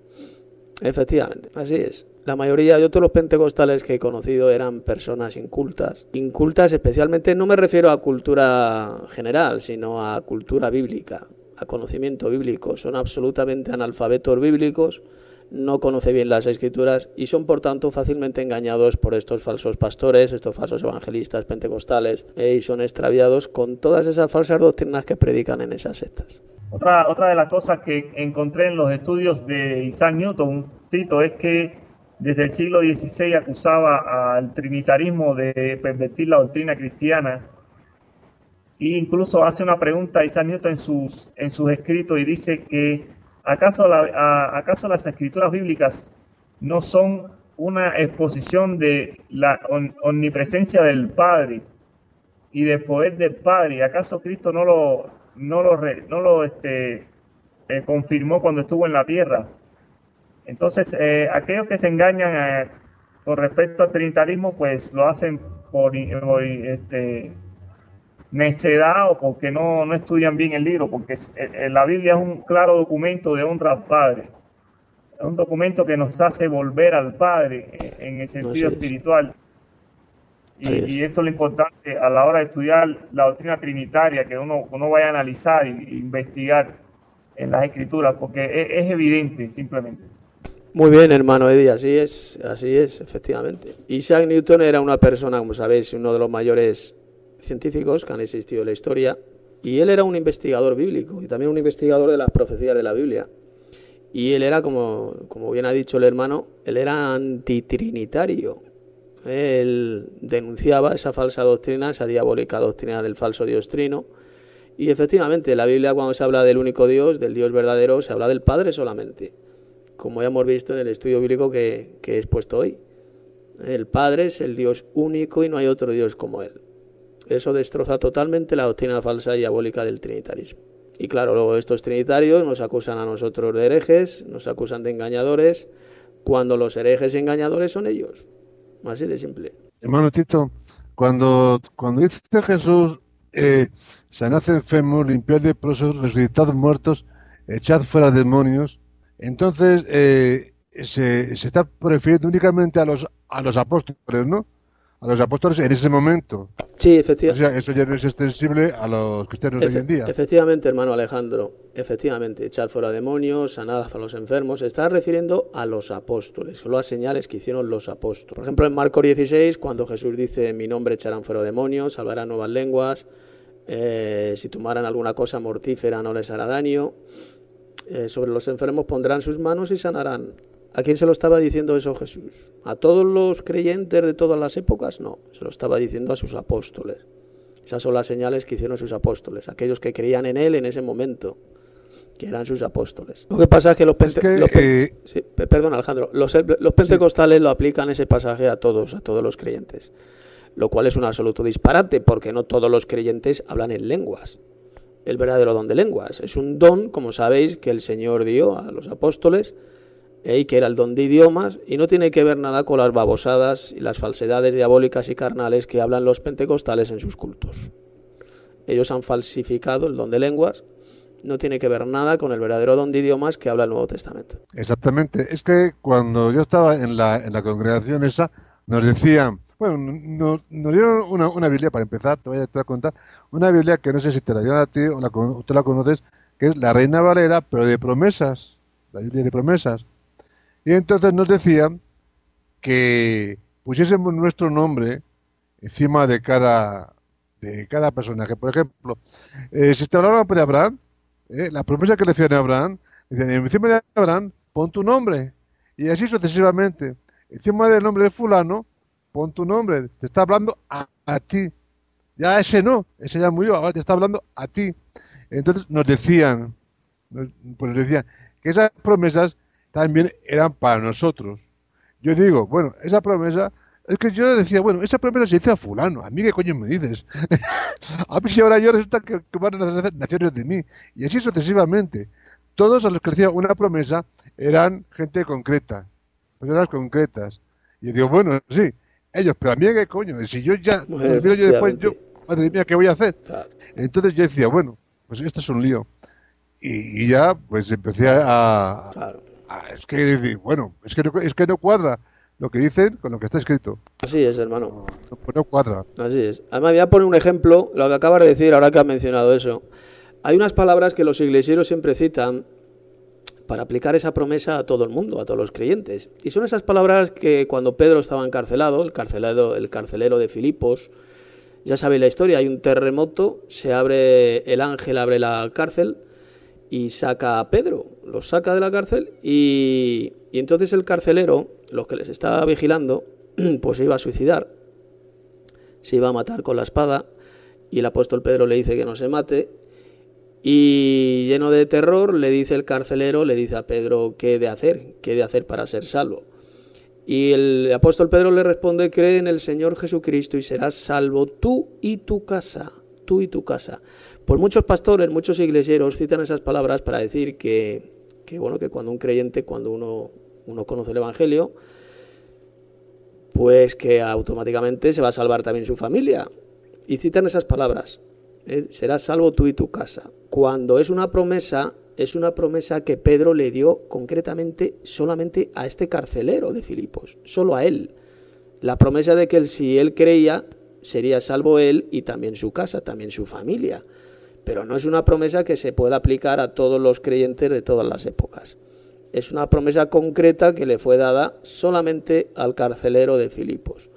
Efectivamente, así es. La mayoría de todos los pentecostales que he conocido eran personas incultas. Incultas especialmente, no me refiero a cultura general, sino a cultura bíblica, a conocimiento bíblico. Son absolutamente analfabetos bíblicos, no conocen bien las escrituras y son por tanto fácilmente engañados por estos falsos pastores, estos falsos evangelistas pentecostales, y son extraviados con todas esas falsas doctrinas que predican en esas sectas. Otra de las cosas que encontré en los estudios de Isaac Newton, Tito, es que desde el siglo XVI acusaba al trinitarismo de pervertir la doctrina cristiana. E incluso hace una pregunta a Isaac Newton en sus escritos y dice que ¿acaso las escrituras bíblicas no son una exposición de la omnipresencia del Padre y del poder del Padre? ¿Acaso Cristo no lo confirmó cuando estuvo en la tierra? Entonces, aquellos que se engañan con respecto al trinitarismo, pues lo hacen por necedad o porque no estudian bien el libro, porque la Biblia es un claro documento de honra al Padre. Es un documento que nos hace volver al Padre en el sentido espiritual. Y esto es lo importante a la hora de estudiar la doctrina trinitaria, que uno vaya a analizar e investigar en las escrituras, porque es evidente simplemente. Muy bien, hermano Eddie, así es, efectivamente. Isaac Newton era una persona, como sabéis, uno de los mayores científicos que han existido en la historia, y él era un investigador bíblico y también un investigador de las profecías de la Biblia. Y él era, como bien ha dicho el hermano, él era antitrinitario. Él denunciaba esa falsa doctrina, esa diabólica doctrina del falso Dios trino. Y efectivamente, en la Biblia, cuando se habla del único Dios, del Dios verdadero, se habla del Padre solamente, como ya hemos visto en el estudio bíblico que he expuesto hoy. El Padre es el Dios único y no hay otro Dios como Él. Eso destroza totalmente la doctrina falsa y diabólica del trinitarismo. Y claro, luego estos trinitarios nos acusan a nosotros de herejes, nos acusan de engañadores, cuando los herejes y engañadores son ellos. Así de simple. Hermano Tito, cuando dice Jesús, sanad enfermos, limpiad leprosos, resucitad muertos, echad fuera demonios, entonces se está refiriendo únicamente a los apóstoles, ¿no? A los apóstoles en ese momento. Sí, efectivamente. O sea, eso ya no es extensible a los cristianos de hoy en día. Efectivamente, hermano Alejandro, efectivamente, echar fuera demonios, sanar a los enfermos, se está refiriendo a los apóstoles, solo a señales que hicieron los apóstoles. Por ejemplo, en Marcos 16, cuando Jesús dice, en mi nombre echarán fuera demonios, salvarán nuevas lenguas, si tomaran alguna cosa mortífera no les hará daño, sobre los enfermos pondrán sus manos y sanarán. ¿A quién se lo estaba diciendo eso Jesús? ¿A todos los creyentes de todas las épocas? No, se lo estaba diciendo a sus apóstoles. Esas son las señales que hicieron sus apóstoles, aquellos que creían en Él en ese momento, que eran sus apóstoles. Lo que pasa es que los pentecostales lo aplican ese pasaje a todos los creyentes, lo cual es un absoluto disparate, porque no todos los creyentes hablan en lenguas. el verdadero don de lenguas. Es un don, como sabéis, que el Señor dio a los apóstoles, y que era el don de idiomas, y no tiene que ver nada con las babosadas y las falsedades diabólicas y carnales que hablan los pentecostales en sus cultos. Ellos han falsificado el don de lenguas, no tiene que ver nada con el verdadero don de idiomas que habla el Nuevo Testamento. Exactamente. Es que cuando yo estaba en la congregación esa, nos decían, bueno, nos dieron una Biblia para empezar, te voy a contar, una Biblia que no sé si te la dieron a ti o tú la conoces, que es la Reina Valera, pero de promesas, la Biblia de promesas. Y entonces nos decían que pusiésemos nuestro nombre encima de cada personaje. Por ejemplo, si te hablaba de Abraham, la promesa que le hacían a Abraham, decían, encima de Abraham, pon tu nombre. Y así sucesivamente. Encima del nombre de fulano, pon tu nombre. Te está hablando a ti. Ya ese no, ese ya murió, ahora te está hablando a ti. Entonces nos decían que esas promesas también eran para nosotros. Yo digo, bueno, esa promesa, es que yo decía, bueno, esa promesa se dice a fulano, a mí qué coño me dices. A mí si ahora yo resulta que van a nacer naciones de mí. Y así sucesivamente. Todos a los que decía una promesa eran gente concreta, personas concretas. Y yo digo, bueno, sí, ellos, pero a mí qué coño, si yo ya, Bueno, miro yo después, efectivamente. madre mía, ¿qué voy a hacer? Claro. Entonces yo decía, bueno, pues esto es un lío. Y ya, pues empecé a, Claro. es que, bueno, es que no cuadra lo que dicen con lo que está escrito. Así es, hermano. No cuadra. Así es. Además, voy a poner un ejemplo, lo que acabas de decir, ahora que has mencionado eso. Hay unas palabras que los iglesieros siempre citan para aplicar esa promesa a todo el mundo, a todos los creyentes. Y son esas palabras que cuando Pedro estaba encarcelado, el carcelero de Filipos, ya sabéis la historia, hay un terremoto, el ángel abre la cárcel y saca a Pedro, lo saca de la cárcel y entonces el carcelero, los que les estaba vigilando, pues se iba a suicidar, se iba a matar con la espada y el apóstol Pedro le dice que no se mate y lleno de terror le dice el carcelero, le dice a Pedro qué de hacer para ser salvo. Y el apóstol Pedro le responde, cree en el Señor Jesucristo y serás salvo tú y tu casa, tú y tu casa. Pues muchos pastores, muchos iglesieros citan esas palabras para decir que cuando un creyente, cuando uno conoce el Evangelio, pues que automáticamente se va a salvar también su familia. Y citan esas palabras, serás salvo tú y tu casa. Cuando es una promesa que Pedro le dio concretamente solamente a este carcelero de Filipos, solo a él. La promesa de que si él creía, sería salvo él y también su casa, también su familia. Pero no es una promesa que se pueda aplicar a todos los creyentes de todas las épocas. Es una promesa concreta que le fue dada solamente al carcelero de Filipos.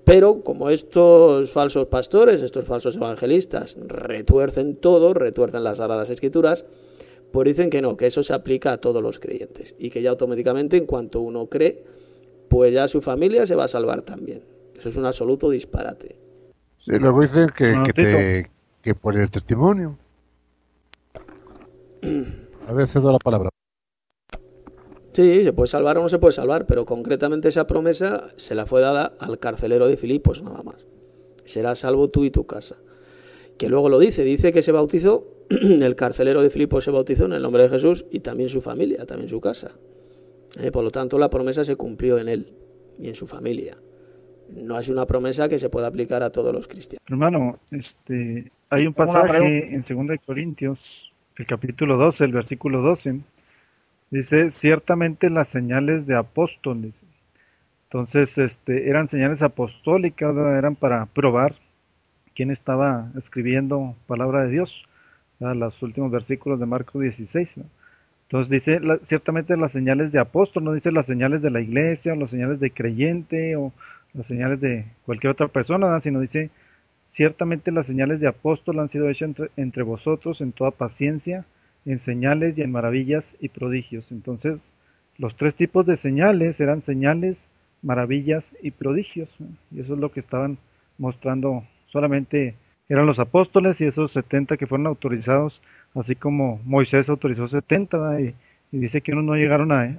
Pero como estos falsos pastores, estos falsos evangelistas, retuercen todo, retuercen las Sagradas Escrituras, pues dicen que no, que eso se aplica a todos los creyentes y que ya automáticamente en cuanto uno cree, pues ya su familia se va a salvar también. Eso es un absoluto disparate. Sí, luego dicen Bueno, Tito, que por el testimonio. A ver, cedo la palabra. Sí, se puede salvar o no se puede salvar, pero concretamente esa promesa se la fue dada al carcelero de Filipos nada más. Serás salvo tú y tu casa. Que luego lo dice que se bautizó, el carcelero de Filipos se bautizó en el nombre de Jesús y también su familia, también su casa. Por lo tanto, la promesa se cumplió en él y en su familia. No es una promesa que se pueda aplicar a todos los cristianos. hermano, hay un Tengo una pregunta. pasaje en 2 de Corintios, el capítulo 12, el versículo 12, dice, ciertamente las señales de apóstoles. Entonces, eran señales apostólicas, ¿verdad? Eran para probar quién estaba escribiendo palabra de Dios, ¿verdad? Los últimos versículos de Marcos 16, ¿no? Entonces dice, ciertamente las señales de apóstol, no dice las señales de la iglesia, o las señales de creyente, o las señales de cualquier otra persona, ¿verdad? Sino dice, ciertamente las señales de apóstol han sido hechas entre vosotros en toda paciencia, en señales y en maravillas y prodigios. Entonces, los tres tipos de señales eran señales, maravillas y prodigios, ¿no? Y eso es lo que estaban mostrando. Solamente eran los apóstoles y esos 70 que fueron autorizados, así como Moisés autorizó 70, ¿verdad? Y dice que unos no llegaron ahí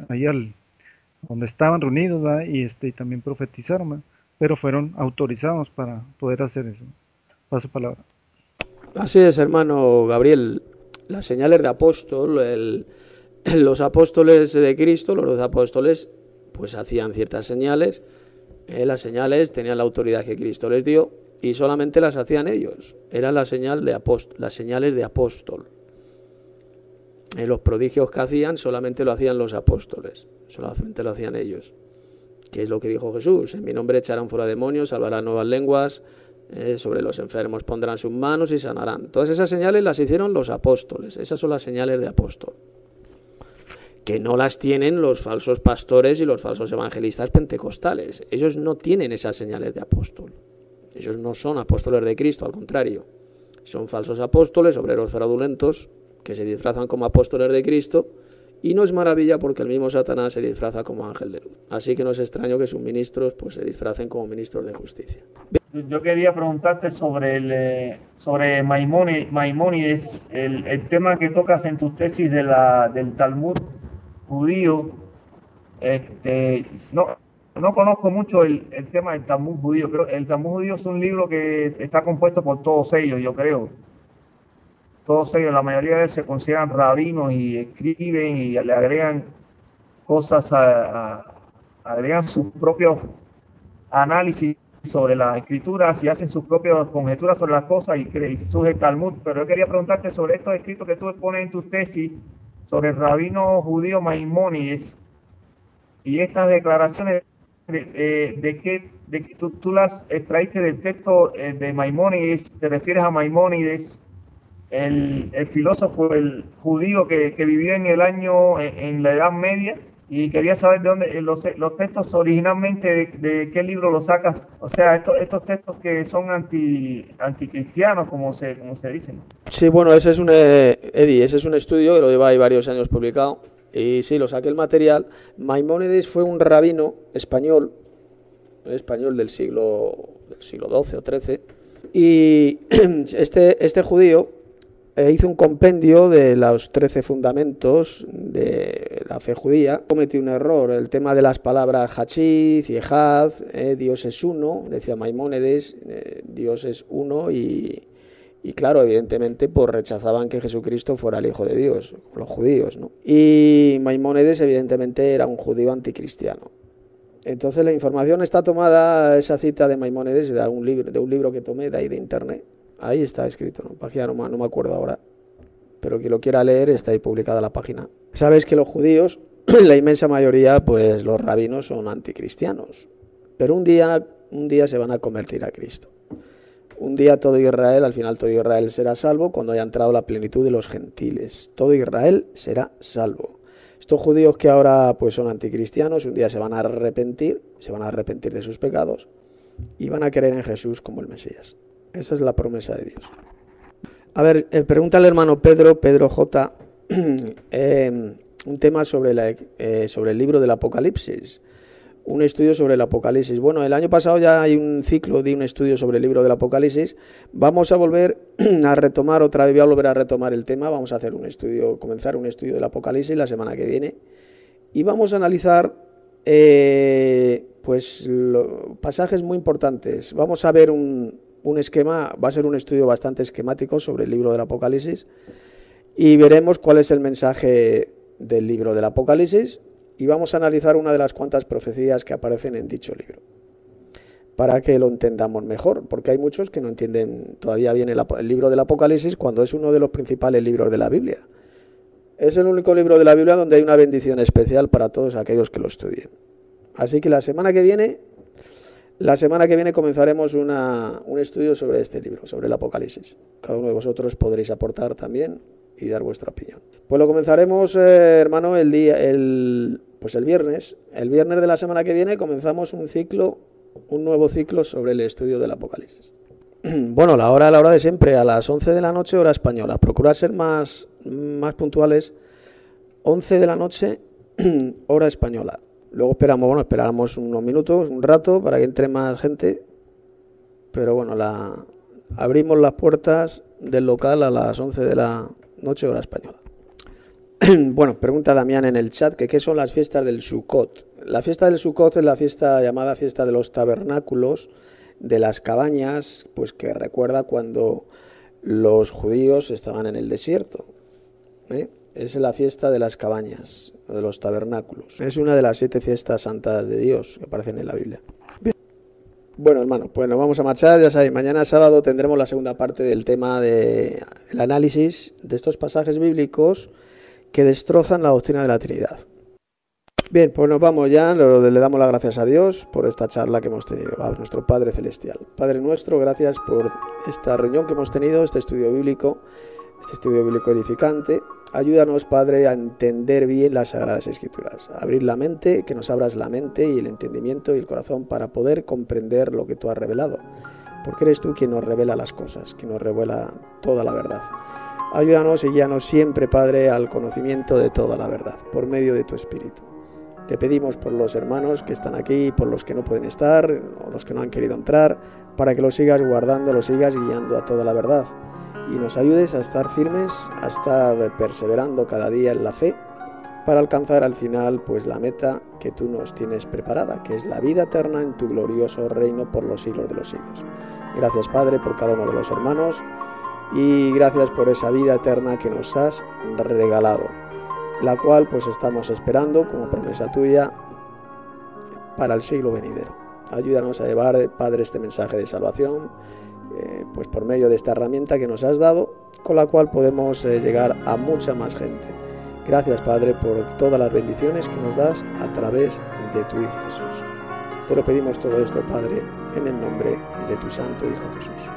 donde estaban reunidos, ¿verdad? Y también profetizaron, ¿verdad? Pero fueron autorizados para poder hacer eso. Paso palabra. Así es, hermano Gabriel. Las señales de apóstol, los apóstoles de Cristo, los 12 apóstoles, pues hacían ciertas señales. Las señales tenían la autoridad que Cristo les dio y solamente las hacían ellos. Eran las señales de apóstol. Los prodigios que hacían solamente lo hacían los apóstoles, solamente lo hacían ellos. Que es lo que dijo Jesús: en mi nombre echarán fuera demonios, salvarán nuevas lenguas, sobre los enfermos pondrán sus manos y sanarán. Todas esas señales las hicieron los apóstoles. Esas son las señales de apóstol, que no las tienen los falsos pastores y los falsos evangelistas pentecostales. Ellos no tienen esas señales de apóstol. Ellos no son apóstoles de Cristo, al contrario. Son falsos apóstoles, obreros fraudulentos, que se disfrazan como apóstoles de Cristo, y no es maravilla porque el mismo Satanás se disfraza como ángel de luz. Así que no es extraño que sus ministros pues se disfracen como ministros de justicia. Yo quería preguntarte sobre Maimónides, el tema que tocas en tu tesis del Talmud judío. No conozco mucho el tema del Talmud judío. Creo el Talmud judío es un libro que está compuesto por todos ellos, yo creo. Todos ellos, la mayoría de ellos se consideran rabinos y escriben y le agregan cosas, agregan sus propios análisis sobre las escrituras y hacen sus propias conjeturas sobre las cosas y surge el Talmud. Pero yo quería preguntarte sobre estos escritos que tú expones en tu tesis sobre el rabino judío Maimónides y estas declaraciones de que tú las extraíste del texto de Maimónides. ¿Te refieres a Maimónides, el filósofo, el judío que vivió en el año, en la Edad Media? Y quería saber de dónde los textos originalmente, de qué libro los sacas. O sea, estos textos que son anticristianos, como se dicen. Sí, bueno, ese es un estudio que lo lleva ahí varios años publicado. Y sí, lo saqué el material. Maimónides fue un rabino español del siglo XII o XIII. Y este judío hizo un compendio de los 13 fundamentos de la fe judía. Cometió un error, el tema de las palabras hachid y ejad, Dios es uno, decía Maimónides, Dios es uno, y claro, evidentemente pues rechazaban que Jesucristo fuera el Hijo de Dios, los judíos, ¿no? Y Maimónides evidentemente era un judío anticristiano. Entonces la información está tomada, esa cita de Maimónides, de un libro que tomé de ahí de internet. Ahí está escrito, ¿no? Página no me acuerdo ahora, pero quien lo quiera leer está ahí publicada la página. Sabes que los judíos, la inmensa mayoría, pues los rabinos son anticristianos, pero un día se van a convertir a Cristo. Un día todo Israel, al final todo Israel será salvo cuando haya entrado la plenitud de los gentiles. Todo Israel será salvo. Estos judíos que ahora pues son anticristianos, un día se van a arrepentir de sus pecados y van a creer en Jesús como el Mesías. Esa es la promesa de Dios. A ver, pregunta al hermano Pedro J. Un tema sobre el libro del Apocalipsis. Un estudio sobre el Apocalipsis. Bueno, el año pasado ya hay un ciclo de un estudio sobre el libro del Apocalipsis. Vamos a volver a retomar otra vez, voy a volver a retomar el tema. Vamos a hacer comenzar un estudio del Apocalipsis la semana que viene. Y vamos a analizar pasajes muy importantes. Vamos a ver un esquema, va a ser un estudio bastante esquemático sobre el libro del Apocalipsis y veremos cuál es el mensaje del libro del Apocalipsis y vamos a analizar una de las cuantas profecías que aparecen en dicho libro para que lo entendamos mejor, porque hay muchos que no entienden todavía bien el libro del Apocalipsis cuando es uno de los principales libros de la Biblia. Es el único libro de la Biblia donde hay una bendición especial para todos aquellos que lo estudien. Así que la semana que viene comenzaremos un estudio sobre este libro, sobre el Apocalipsis. Cada uno de vosotros podréis aportar también y dar vuestra opinión. Pues lo comenzaremos, hermano, el viernes. El viernes de la semana que viene comenzamos un nuevo ciclo sobre el estudio del Apocalipsis. Bueno, la hora de siempre, a las 11 de la noche, hora española. Procurad ser más puntuales. 11 de la noche, hora española. Luego esperamos unos minutos, un rato, para que entre más gente. Pero bueno, abrimos las puertas del local a las 11 de la noche, hora española. Bueno, pregunta Damián en el chat que qué son las fiestas del Sukkot. La fiesta del Sukkot es la fiesta llamada fiesta de los tabernáculos, de las cabañas, pues que recuerda cuando los judíos estaban en el desierto. Es la fiesta de las cabañas, de los tabernáculos. Es una de las 7 fiestas santas de Dios que aparecen en la Biblia. Bien. Bueno, hermano, pues nos vamos a marchar. Ya sabéis, mañana sábado tendremos la segunda parte del tema del análisis de estos pasajes bíblicos que destrozan la doctrina de la Trinidad. Bien, pues nos vamos ya, le damos las gracias a Dios por esta charla que hemos tenido, a nuestro Padre Celestial. Padre nuestro, gracias por esta reunión que hemos tenido, este estudio bíblico edificante. Ayúdanos, Padre, a entender bien las Sagradas Escrituras, a abrir la mente, que nos abras la mente y el entendimiento y el corazón para poder comprender lo que tú has revelado, porque eres tú quien nos revela las cosas, quien nos revela toda la verdad. Ayúdanos y guíanos siempre, Padre, al conocimiento de toda la verdad, por medio de tu Espíritu. Te pedimos por los hermanos que están aquí, por los que no pueden estar, o los que no han querido entrar, para que los sigas guardando, los sigas guiando a toda la verdad. Y nos ayudes a estar firmes, a estar perseverando cada día en la fe, para alcanzar al final pues la meta que tú nos tienes preparada, que es la vida eterna en tu glorioso reino por los siglos de los siglos. Gracias, Padre, por cada uno de los hermanos, y gracias por esa vida eterna que nos has regalado, la cual pues estamos esperando como promesa tuya para el siglo venidero. Ayúdanos a llevar, Padre, este mensaje de salvación, pues por medio de esta herramienta que nos has dado, con la cual podemos llegar a mucha más gente. Gracias, Padre, por todas las bendiciones que nos das a través de tu Hijo Jesús. Te lo pedimos todo esto, Padre, en el nombre de tu Santo Hijo Jesús.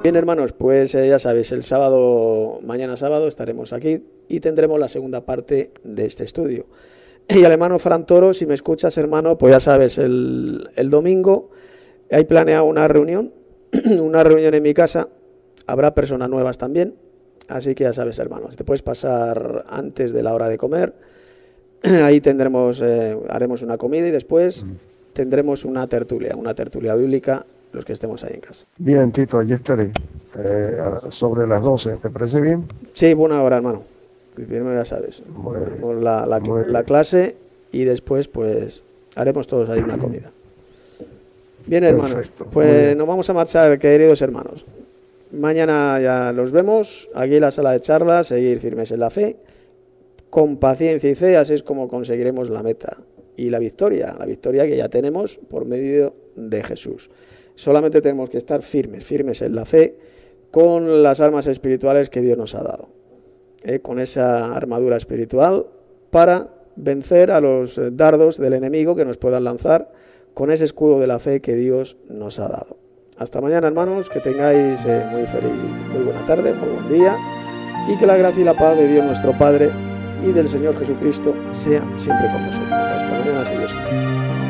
Bien, hermanos, pues ya sabéis, el sábado, mañana sábado, estaremos aquí y tendremos la segunda parte de este estudio. Y al hermano Fran Toro, si me escuchas, hermano, pues ya sabes, el domingo hay planeado una reunión en mi casa. Habrá personas nuevas también, así que ya sabes, hermanos, te puedes pasar antes de la hora de comer. Ahí haremos una comida y después tendremos una tertulia bíblica, los que estemos ahí en casa. Bien, Tito, allí estaré sobre las 12, ¿te parece bien? Sí, buena hora, hermano. Primero ya sabes, haremos la clase y después pues haremos todos ahí una comida. Bien, hermanos, Perfecto, pues nos vamos a marchar, queridos hermanos. Mañana ya los vemos aquí en la sala de charlas, seguir firmes en la fe, con paciencia y fe, así es como conseguiremos la meta y la victoria que ya tenemos por medio de Jesús. Solamente tenemos que estar firmes en la fe, con las armas espirituales que Dios nos ha dado, con esa armadura espiritual para vencer a los dardos del enemigo que nos puedan lanzar, con ese escudo de la fe que Dios nos ha dado. Hasta mañana, hermanos, que tengáis muy buena tarde, muy buen día, y que la gracia y la paz de Dios nuestro Padre y del Señor Jesucristo sea siempre con nosotros. Hasta mañana, si Dios quiere.